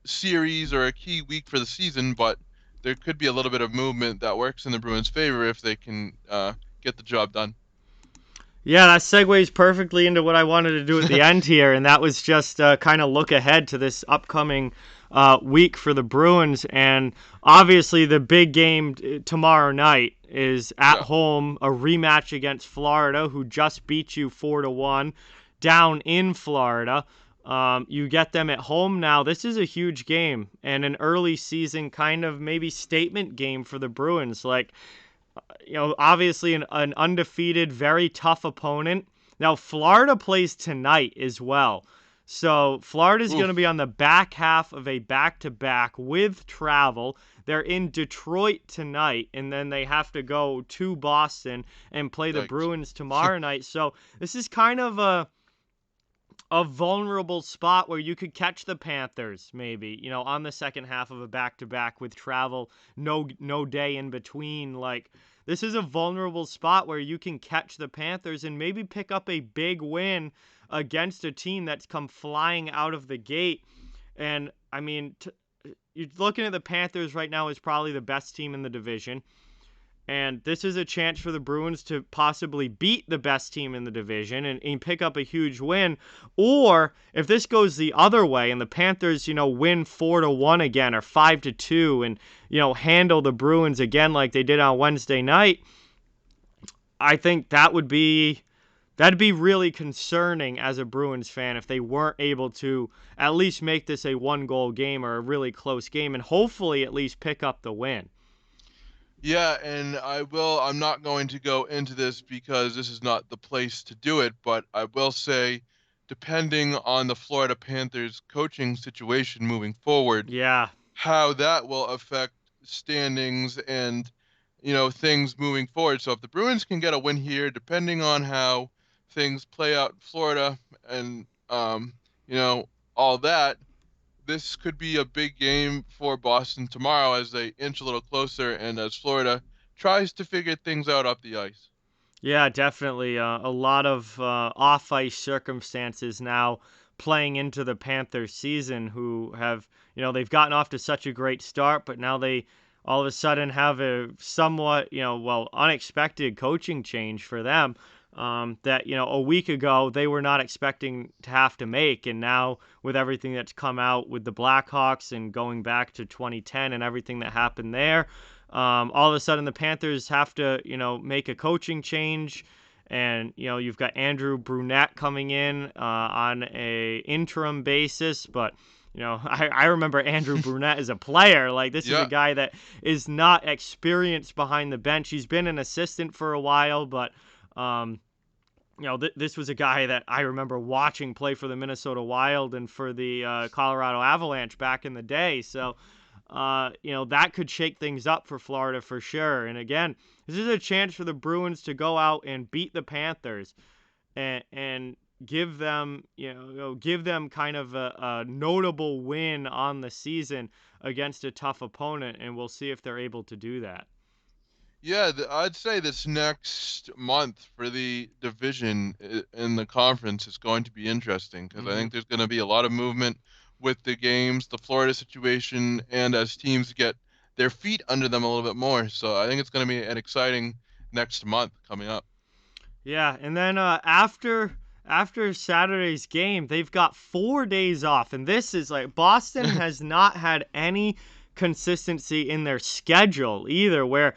series or a key week for the season, but there could be a little bit of movement that works in the Bruins' favor if they can get the job done. Yeah, that segues perfectly into what I wanted to do at the end here, and that was just kind of look ahead to this upcoming week for the Bruins. And obviously, the big game tomorrow night is at Yeah. home, a rematch against Florida, who just beat you 4-1 down in Florida. You get them at home now. This is a huge game and an early season kind of maybe statement game for the Bruins. Like, obviously an undefeated, very tough opponent. Now, Florida plays tonight as well. So, Florida's going to be Oof. on the back half of a back to back with travel. They're in Detroit tonight, and then they have to go to Boston and play the Yikes. Bruins tomorrow night. So, this is kind of a vulnerable spot where you could catch the Panthers maybe, on the second half of a back-to-back with travel, no day in between. Like, this is a vulnerable spot where you can catch the Panthers and maybe pick up a big win against a team that's come flying out of the gate. And I mean, you're looking at the Panthers right now as probably the best team in the division. And this is a chance for the Bruins to possibly beat the best team in the division and pick up a huge win. Or if this goes the other way and the Panthers, win 4-1 again or 5-2 and, handle the Bruins again like they did on Wednesday night, I think that'd be really concerning as a Bruins fan if they weren't able to at least make this a one-goal game or a really close game and hopefully at least pick up the win. Yeah, and I'm not going to go into this because this is not the place to do it, but I will say, depending on the Florida Panthers coaching situation moving forward, Yeah. how that will affect standings and, things moving forward. So if the Bruins can get a win here, depending on how things play out in Florida and, all that, this could be a big game for Boston tomorrow as they inch a little closer and as Florida tries to figure things out up the ice. Yeah, definitely. A lot of off ice circumstances now playing into the Panthers season, who have, they've gotten off to such a great start, but now they all of a sudden have a somewhat, unexpected coaching change for them that, a week ago they were not expecting to have to make. And now with everything that's come out with the Blackhawks and going back to 2010 and everything that happened there, all of a sudden the Panthers have to, make a coaching change, and you've got Andrew Brunette coming in on a interim basis, but I remember Andrew Brunette as a player. Like, this is a Yeah, guy that is not experienced behind the bench. He's been an assistant for a while, but this was a guy that I remember watching play for the Minnesota Wild and for the Colorado Avalanche back in the day. So, that could shake things up for Florida for sure. And again, this is a chance for the Bruins to go out and beat the Panthers and give them, give them kind of a notable win on the season against a tough opponent. And we'll see if they're able to do that. yeah, I'd say this next month for the division in the conference is going to be interesting because I Hmm. think there's going to be a lot of movement with the games, the Florida situation, and as teams get their feet under them a little bit more. So I think it's going to be an exciting next month coming up. Yeah, and then after Saturday's game, they've got 4 days off, and this is like Boston has not had any consistency in their schedule either, where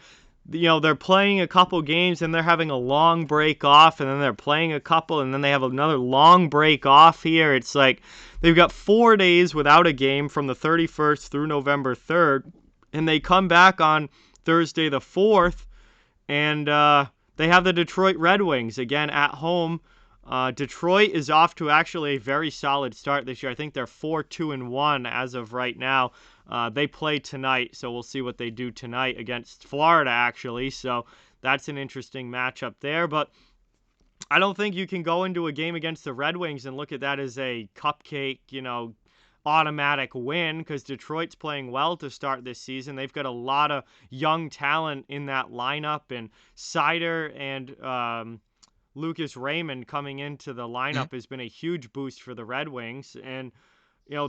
they're playing a couple games and they're having a long break off, and then they're playing a couple and then they have another long break off here. It's like they've got 4 days without a game from the 31st through November 3rd, and they come back on Thursday the 4th, and they have the Detroit Red Wings again at home. Detroit is off to actually a very solid start this year. I think they're 4-2-1 as of right now. They play tonight, so we'll see what they do tonight against Florida, actually. So that's an interesting matchup there. But I don't think you can go into a game against the Red Wings and look at that as a cupcake, automatic win, because Detroit's playing well to start this season. They've got a lot of young talent in that lineup, and Seider and Lucas Raymond coming into the lineup has been a huge boost for the Red Wings. And,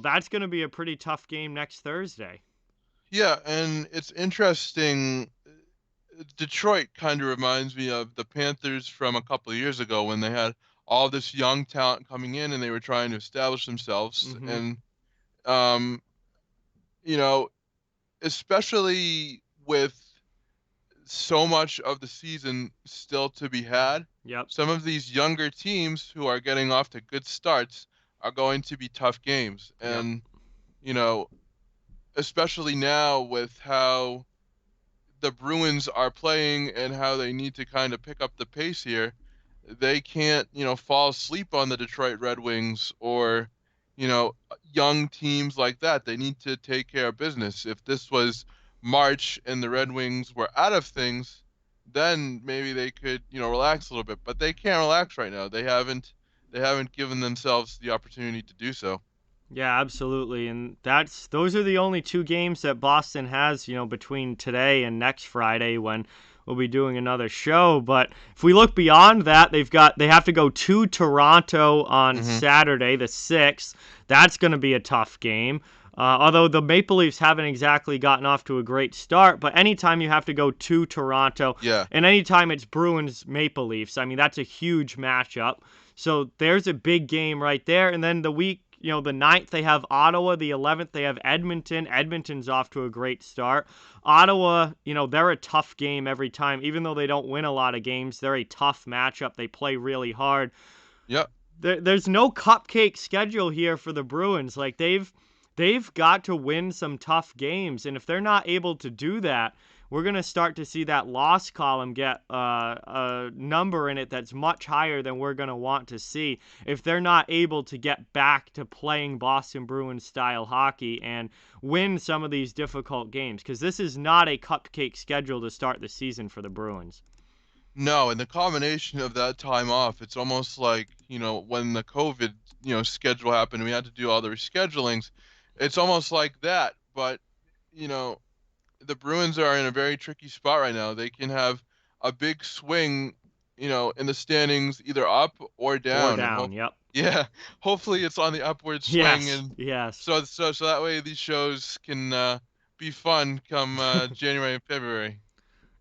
that's going to be a pretty tough game next Thursday. Yeah, and it's interesting. Detroit kind of reminds me of the Panthers from a couple of years ago when they had all this young talent coming in and they were trying to establish themselves. Mm-hmm. And, um, you know, especially with so much of the season still to be had, Yep. some of these younger teams who are getting off to good starts are going to be tough games. Yep. And, you know, especially now with how the Bruins are playing and how they need to kind of pick up the pace here, they can't, fall asleep on the Detroit Red Wings or, young teams like that. They need to take care of business. If this was March and the Red Wings were out of things, then maybe they could, relax a little bit. But they can't relax right now. They haven't given themselves the opportunity to do so. Yeah, absolutely. And those are the only two games that Boston has, between today and next Friday when we'll be doing another show. But if we look beyond that, they have to go to Toronto on Hmm. Saturday, the 6th. That's going to be a tough game. Although the Maple Leafs haven't exactly gotten off to a great start, but anytime you have to go to Toronto, Yeah. and anytime it's Bruins Maple Leafs, I mean, that's a huge matchup. So there's a big game right there. And then the week, the 9th, they have Ottawa. The 11th, they have Edmonton. Edmonton's off to a great start. Ottawa, they're a tough game every time. Even though they don't win a lot of games, they're a tough matchup. They play really hard. Yep. There's no cupcake schedule here for the Bruins. Like they've got to win some tough games, and if they're not able to do that, we're gonna start to see that loss column get a number in it that's much higher than we're gonna want to see if they're not able to get back to playing Boston Bruins style hockey and win some of these difficult games. Because this is not a cupcake schedule to start the season for the Bruins. No, and the combination of that time off, it's almost like, when the COVID, schedule happened, we had to do all the reschedulings. It's almost like that, but, you know, the Bruins are in a very tricky spot right now. They can have a big swing, in the standings either up or Or down, and down. Yep. yeah, hopefully it's on the upward swing, Yes. and Yes. so that way these shows can be fun come January and February.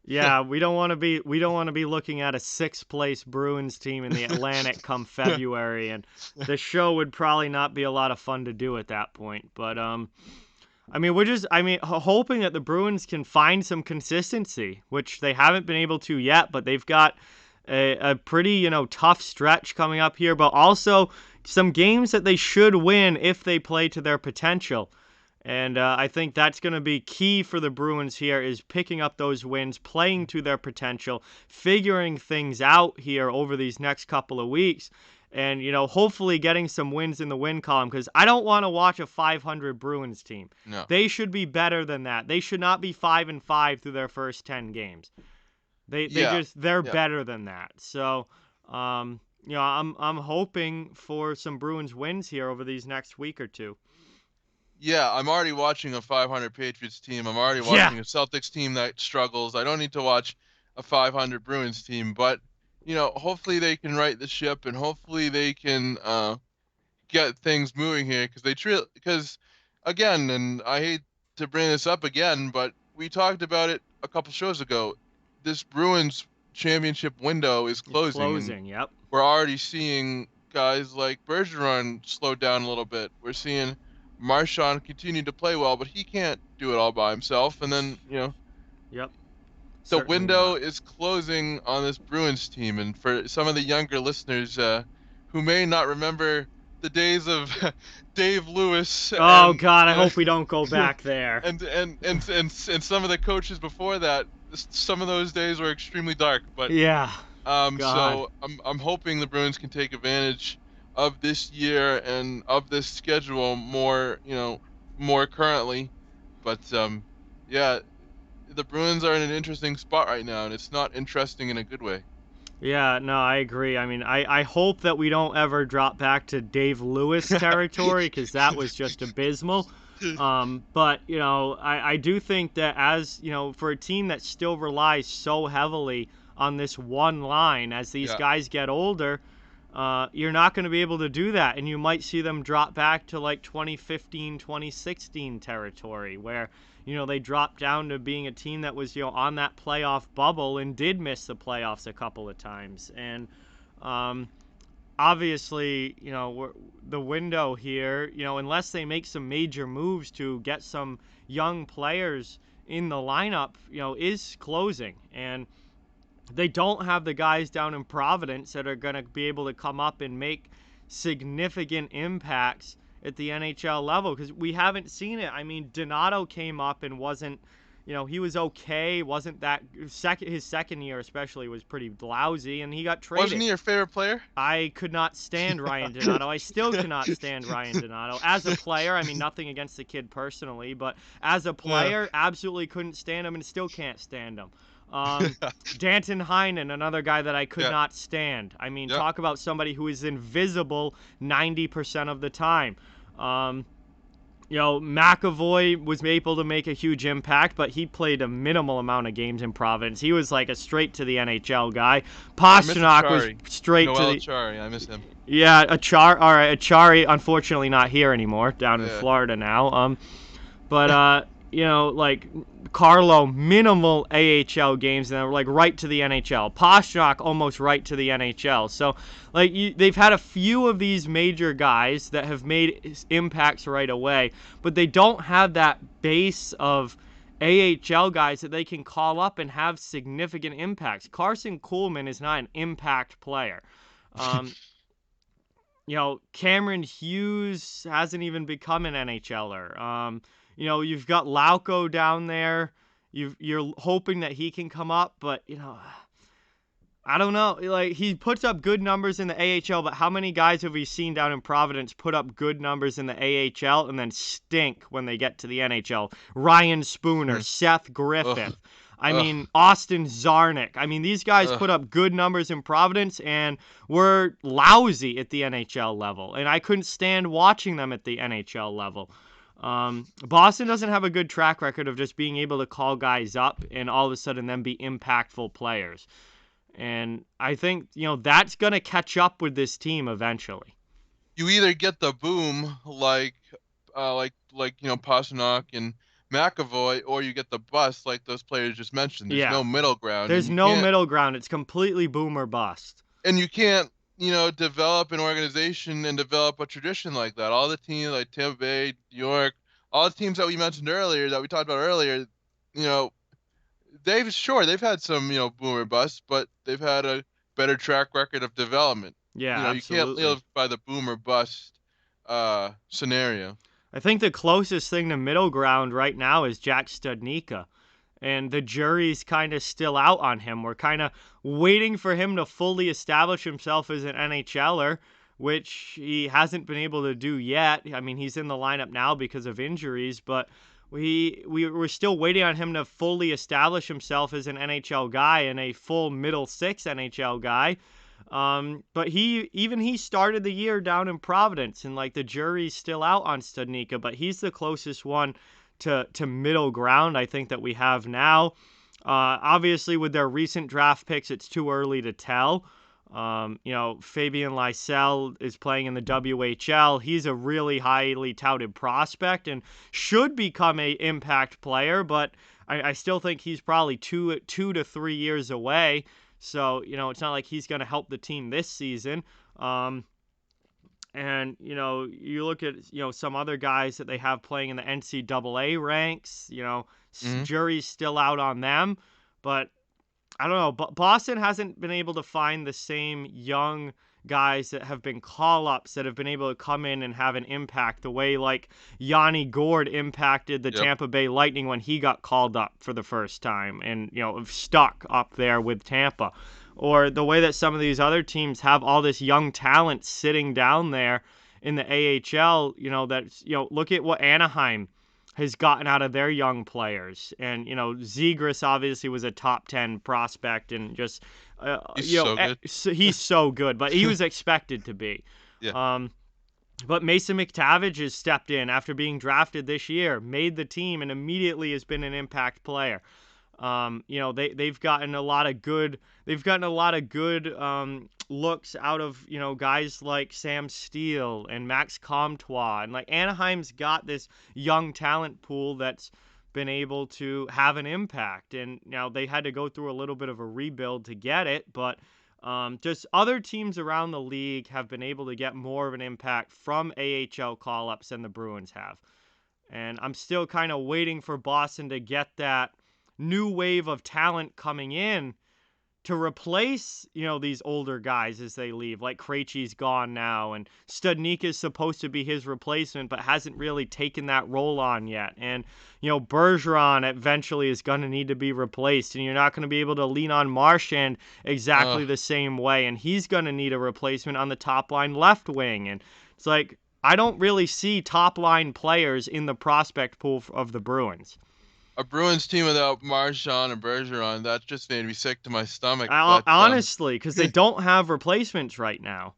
Yeah, we don't want to be looking at a sixth place Bruins team in the Atlantic come February, and the show would probably not be a lot of fun to do at that point. But I mean, hoping that the Bruins can find some consistency, which they haven't been able to yet. But they've got a pretty tough stretch coming up here, but also some games that they should win if they play to their potential. And I think that's going to be key for the Bruins here is picking up those wins, playing to their potential, figuring things out here over these next couple of weeks, and, hopefully getting some wins in the win column because I don't want to watch a 500 Bruins team. No. They should be better than that. They should not be 5-5 through their first 10 games. They're Yeah. better than that. So, I'm hoping for some Bruins wins here over these next week or two. Yeah, I'm already watching a 500 Patriots team. I'm already Yeah. watching a Celtics team that struggles. I don't need to watch a 500 Bruins team, but hopefully they can right the ship and hopefully they can get things moving here because again, and I hate to bring this up again, but we talked about it a couple shows ago. This Bruins championship window is closing, and Yep. we're already seeing guys like Bergeron slow down a little bit. We're seeing Marchand continue to play well, but he can't do it all by himself. And then, Yep. the Certainly window not. is closing on this Bruins team. And for some of the younger listeners who may not remember the days of Dave Lewis Oh and God, I hope we don't go back there. and some of the coaches before that, some of those days were extremely dark. But Yeah. God. so I'm hoping the Bruins can take advantage of this year and of this schedule more currently. But yeah, the Bruins are in an interesting spot right now, and it's not interesting in a good way. Yeah, no, I agree. I mean, I hope that we don't ever drop back to Dave Lewis territory because that was just abysmal. But, I do think that as, for a team that still relies so heavily on this one line as these Yeah. guys get older, you're not going to be able to do that. And you might see them drop back to like 2015, 2016 territory where, they dropped down to being a team that was, on that playoff bubble and did miss the playoffs a couple of times. And obviously, the window here, unless they make some major moves to get some young players in the lineup, is closing. And they don't have the guys down in Providence that are going to be able to come up and make significant impacts at the NHL level because we haven't seen it. I mean, Donato came up and wasn't, he was okay. Wasn't that his second year especially was pretty lousy, and he got traded. Wasn't he your favorite player? I could not stand Ryan Donato. I still cannot stanstand Ryan Donato. As a player, I mean, nothing against the kid personally, but as a player, absolutely couldn't stand him and still can't stand him. Danton Heinen, another guy that I could not stand. I mean, talk about somebody who is invisible 90% of the time. McAvoy was able to make a huge impact, but he played a minimal amount of games in Providence. He was like a straight to the NHL guy. I miss Pasternak was Achari. straight to Noel the. Achari. I miss him. Yeah, All right, Achari, unfortunately not here anymore, down in Yeah. Florida now. But like Carlo, minimal AHL games, and they're like right to the NHL. Pastrnak almost right to the NHL. So like they've had a few of these major guys that have made impacts right away, but they don't have that base of AHL guys that they can call up and have significant impacts. Carson Kuhlman is not an impact player. Um, Cameron Hughes hasn't even become an NHLer. You've got Lauko down there. You're hoping that he can come up, but I don't know. Like he puts up good numbers in the AHL, but how many guys have we seen down in Providence put up good numbers in the AHL and then stink when they get to the NHL? Ryan Spooner, Seth Ugh. Griffith. I Ugh. mean, Austin Zarnik. I mean, these guys Ugh. put up good numbers in Providence and were lousy at the NHL level. And I couldn't stand watching them at the NHL level. Boston doesn't have a good track record of just being able to call guys up and all of a sudden them be impactful players. And I think, that's going to catch up with this team eventually. You either get the boom Pasternak and McAvoy, or you get the bust like those players just mentioned. There's Yeah. no middle ground, There's and no middle ground. It's completely boom or bust. you can't develop an organization and develop a tradition like that. All the teams like Tampa Bay, New York, all the teams that we mentioned earlier, that we talked about earlier, you know, they've had some boomer busts, but they've had a better track record of development. Yeah, You can't absolutely. live by the boomer bust scenario. I think the closest thing to middle ground right now is Jack Studnicka. And the jury's kind of still out on him. We're kind of waiting for him to fully establish himself as an NHLer, which he hasn't been able to do yet. I mean, he's in the lineup now because of injuries, but we're still waiting on him to fully establish himself as an NHL guy and a full middle six NHL guy. But he started the year down in Providence, and like the jury's still out on Studnicka, but he's the closest one to middle ground I think that we have now. Obviously, with their recent draft picks, it's too early to tell. Fabian Lysell is playing in the WHL. He's a really highly touted prospect and should become a impact player, but I still think he's probably 2 to 3 years away. So, it's not like he's going to help the team this season. And, you look at, some other guys that they have playing in the NCAA ranks, Hmm. jury's still out on them. But I don't know. Boston hasn't been able to find the same young guys that have been call-ups that have been able to come in and have an impact the way like Yanni Gourde impacted the Yep. Tampa Bay Lightning when he got called up for the first time and, stuck up there with Tampa. Or the way that some of these other teams have all this young talent sitting down there in the AHL, look at what Anaheim has gotten out of their young players. And, Zegras obviously was a top 10 prospect and just, He's so good. he's so good, but he was expected to be. Yeah. But Mason McTavish has stepped in after being drafted this year, made the team, and immediately has been an impact player. They've gotten a lot of good looks out of guys like Sam Steele and Max Comtois, and like Anaheim's got this young talent pool that's been able to have an impact, and now they had to go through a little bit of a rebuild to get it, but just other teams around the league have been able to get more of an impact from AHL call-ups than the Bruins have. And I'm still kind of waiting for Boston to get that new wave of talent coming in to replace, these older guys as they leave. Like Krejci's gone now, and Studnicka is supposed to be his replacement, but hasn't really taken that role on yet. And, Bergeron eventually is going to need to be replaced, and you're not going to be able to lean on Marchand exactly the same way, and he's going to need a replacement on the top line left wing. And it's like, I don't really see top line players in the prospect pool of the Bruins. A Bruins team without Marchand and Bergeron, that just made me sick to my stomach. But Honestly, because they don't have replacements right now.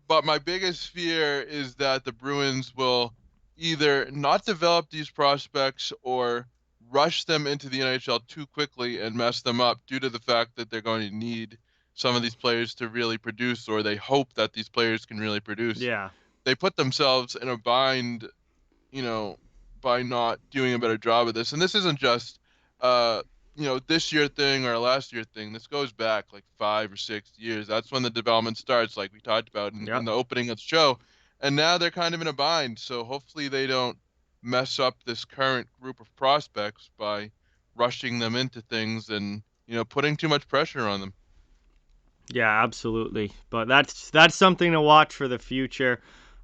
but my biggest fear is that the Bruins will either not develop these prospects or rush them into the NHL too quickly and mess them up due to the fact that they're going to need some of these players to really produce, or they hope that these players can really produce. Yeah. They put themselves in a bind, you know, by not doing a better job of this. And this isn't just, uh, this year thing or a last year thing. This goes back like 5 or 6 years. That's when the development starts, like we talked about in Yep. the opening of the show. And now they're kind of in a bind. So hopefully they don't mess up this current group of prospects by rushing them into things and, putting too much pressure on them. Yeah, absolutely. But that's something to watch for the future.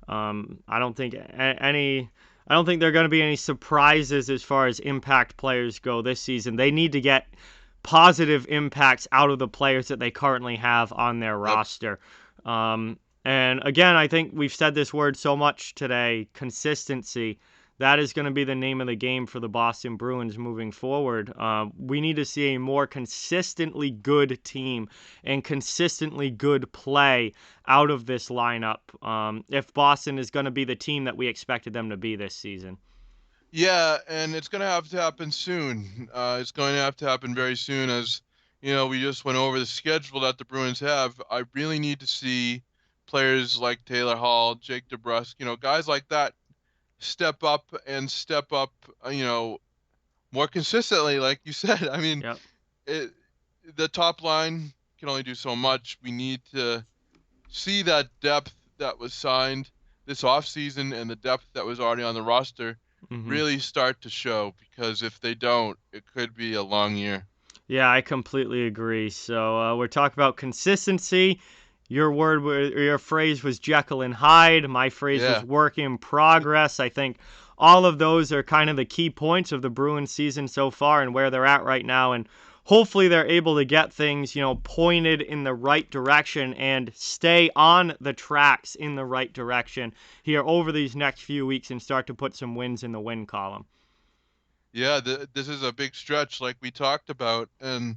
I don't think any. I don't think there are going to be any surprises as far as impact players go this season. They need to get positive impacts out of the players that they currently have on their Yep. roster. And again, I think we've said this word so much today: consistency. That is going to be the name of the game for the Boston Bruins moving forward. We need to see a more consistently good team and consistently good play out of this lineup if Boston is going to be the team that we expected them to be this season. Yeah, and it's going to have to happen soon. It's going to have to happen very soon as, we just went over the schedule that the Bruins have. I really need to see players like Taylor Hall, Jake DeBrusk, guys like that step up, more consistently, like you said. I mean, Yep. it, the top line can only do so much. We need to see that depth that was signed this offseason and the depth that was already on the roster hmm really start to show, because if they don't, it could be a long year. Yeah, I completely agree. So we're talking about consistency. Your phrase was Jekyll and Hyde. My phrase was Yeah. work in progress. I think all of those are kind of the key points of the Bruins season so far and where they're at right now. And hopefully they're able to get things, pointed in the right direction and stay on the tracks in the right direction here over these next few weeks and start to put some wins in the win column. Yeah, this is a big stretch like we talked about, and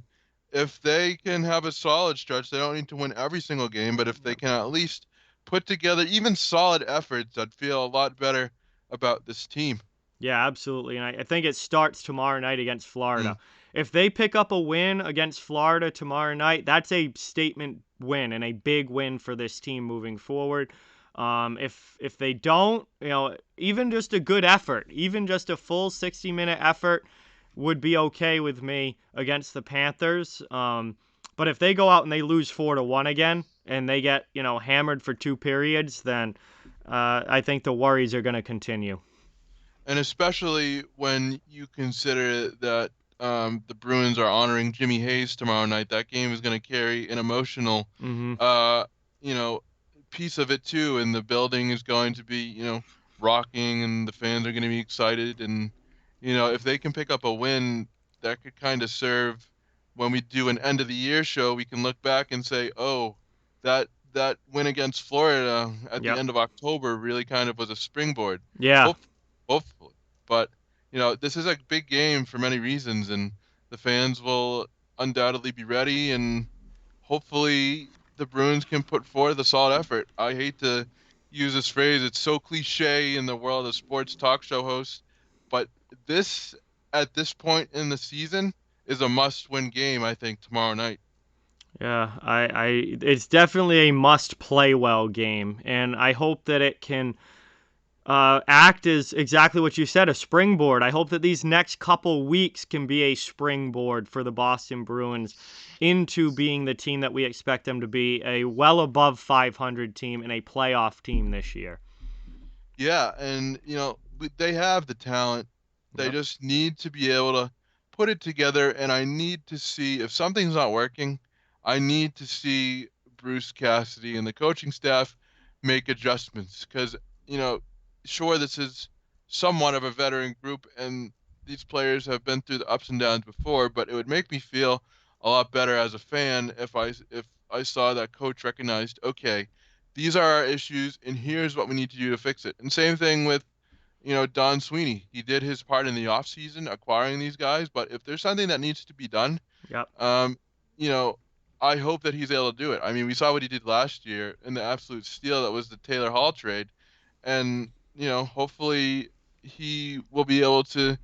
if they can have a solid stretch, they don't need to win every single game, but if they Yep. can at least put together even solid efforts, I'd feel a lot better about this team. Yeah, absolutely. And I think it starts tomorrow night against Mm. Florida. If they pick up a win against Florida tomorrow night, that's a statement win and a big win for this team moving forward. If they don't, even just a good effort, even just a full 60-minute effort would be okay with me against the Panthers. But if they go out and they lose 4-1 again and they get, hammered for 2 periods, then I think the worries are going to continue. And especially when you consider that the Bruins are honoring Jimmy Hayes tomorrow night, that game is going to carry an emotional, hmm uh, you know, piece of it too. And the building is going to be, rocking, and the fans are going to be excited. And if they can pick up a win, that could kind of serve when we do an end of the year show. We can look back and say, oh, that win against Florida at the Yep. end of October really kind of was a springboard. Yeah. Hope Hopefully. But, this is a big game for many reasons, and the fans will undoubtedly be ready, and hopefully the Bruins can put forth a solid effort. I hate to use this phrase, it's so cliche in the world of sports talk show hosts, but this, at this point in the season, is a must-win game, I think, tomorrow night. Yeah. It's definitely a must play well game, and I hope that it can act as exactly what you said, a springboard. I hope that these next couple weeks can be a springboard for the Boston Bruins into being the team that we expect them to be, a well above 500 team and a playoff team this year. Yeah, and they have the talent. They Yep. just need to be able to put it together, and I need to see if something's not working. I need to see Bruce Cassidy and the coaching staff make adjustments, because, you know, sure, this is somewhat of a veteran group and these players have been through the ups and downs before, but it would make me feel a lot better as a fan if I saw that coach recognized, okay, these are our issues and here's what we need to do to fix it. And same thing with, Don Sweeney. He did his part in the offseason acquiring these guys, but if there's something that needs to be done, Yep. um, you know, I hope that he's able to do it. I mean, we saw what he did last year in the absolute steal that was the Taylor Hall trade. And hopefully he will be able to,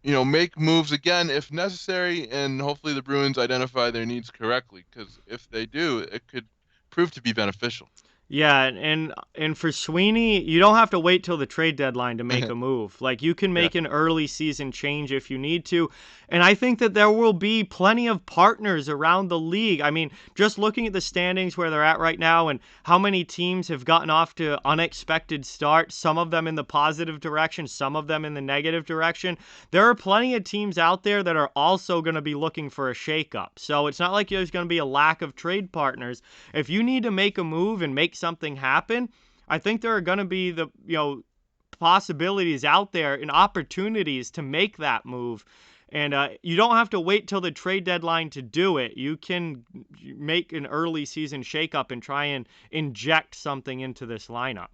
make moves again if necessary, and hopefully the Bruins identify their needs correctly, because if they do, it could prove to be beneficial. Yeah, and for Sweeney, you don't have to wait till the trade deadline to make a move. Like you can Yeah. make an early season change if you need to. And I think that there will be plenty of partners around the league. I mean, just looking at the standings where they're at right now and how many teams have gotten off to unexpected starts, some of them in the positive direction, some of them in the negative direction. There are plenty of teams out there that are also going to be looking for a shakeup. So it's not like there's going to be a lack of trade partners. If you need to make a move and make something happen, I think there are going to be the, possibilities out there and opportunities to make that move. And you don't have to wait till the trade deadline to do it. You can make an early season shakeup and try and inject something into this lineup.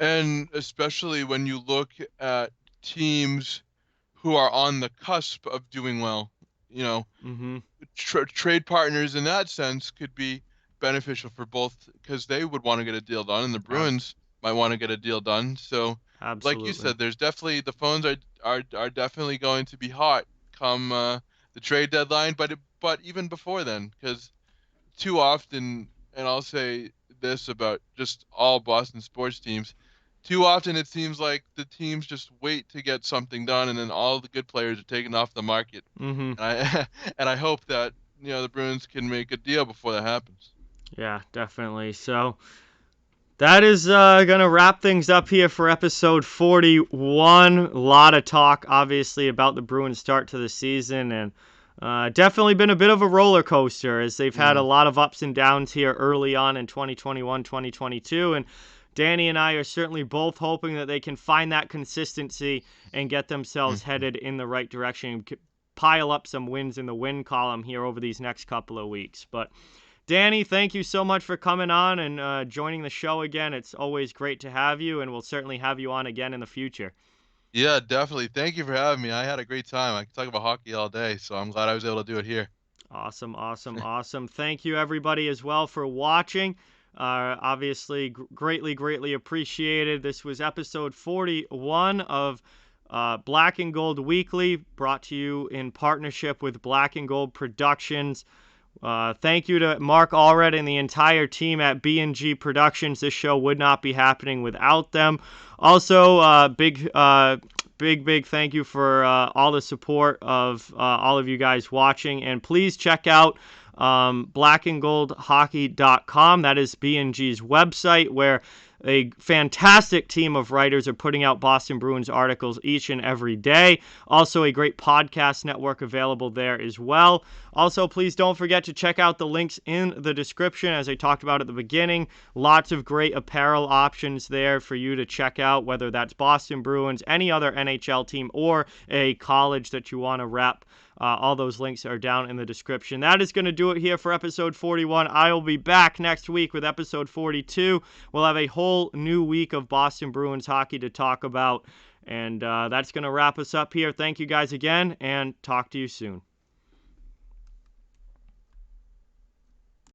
And especially when you look at teams who are on the cusp of doing well, you know, Mm-hmm. trade partners in that sense could be beneficial for both because they would want to get a deal done, and the Bruins might want to get a deal done. So, like you Absolutely. said, there's definitely the phones are definitely going to be hot come the trade deadline, but even before then, because too often, and I'll say this about just all Boston sports teams, too often it seems like the teams just wait to get something done, and then all the good players are taken off the market. Mm-hmm. And I and I hope that the Bruins can make a deal before that happens. Yeah, definitely. So that is going to wrap things up here for episode 41. A lot of talk, obviously, about the Bruins' start to the season, and definitely been a bit of a roller coaster as they've had a Mm, lot of ups and downs here early on in 2021, 2022. And Danny and I are certainly both hoping that they can find that consistency and get themselves mhm. headed in the right direction and pile up some wins in the win column here over these next couple of weeks. But Danny, thank you so much for coming on and joining the show again. It's always great to have you, and we'll certainly have you on again in the future. Yeah, definitely. Thank you for having me. I had a great time. I could talk about hockey all day, so I'm glad I was able to do it here. Awesome, awesome, awesome. Thank you, everybody, as well, for watching. Obviously, greatly, greatly appreciated. This was episode 41 of Black and Gold Weekly, brought to you in partnership with Black and Gold Productions. Thank you to Mark Allred and the entire team at B&G Productions. This show would not be happening without them. Also, big thank you for all the support of all of you guys watching. And please check out blackandgoldhockey.com. That is B&G's website where a fantastic team of writers are putting out Boston Bruins articles each and every day. Also, a great podcast network available there as well. Also, please don't forget to check out the links in the description, as I talked about at the beginning. Lots of great apparel options there for you to check out, whether that's Boston Bruins, any other NHL team, or a college that you want to rep. All those links are down in the description. That is going to do it here for episode 41. I will be back next week with episode 42. We'll have a whole new week of Boston Bruins hockey to talk about. And that's going to wrap us up here. Thank you guys again, and talk to you soon.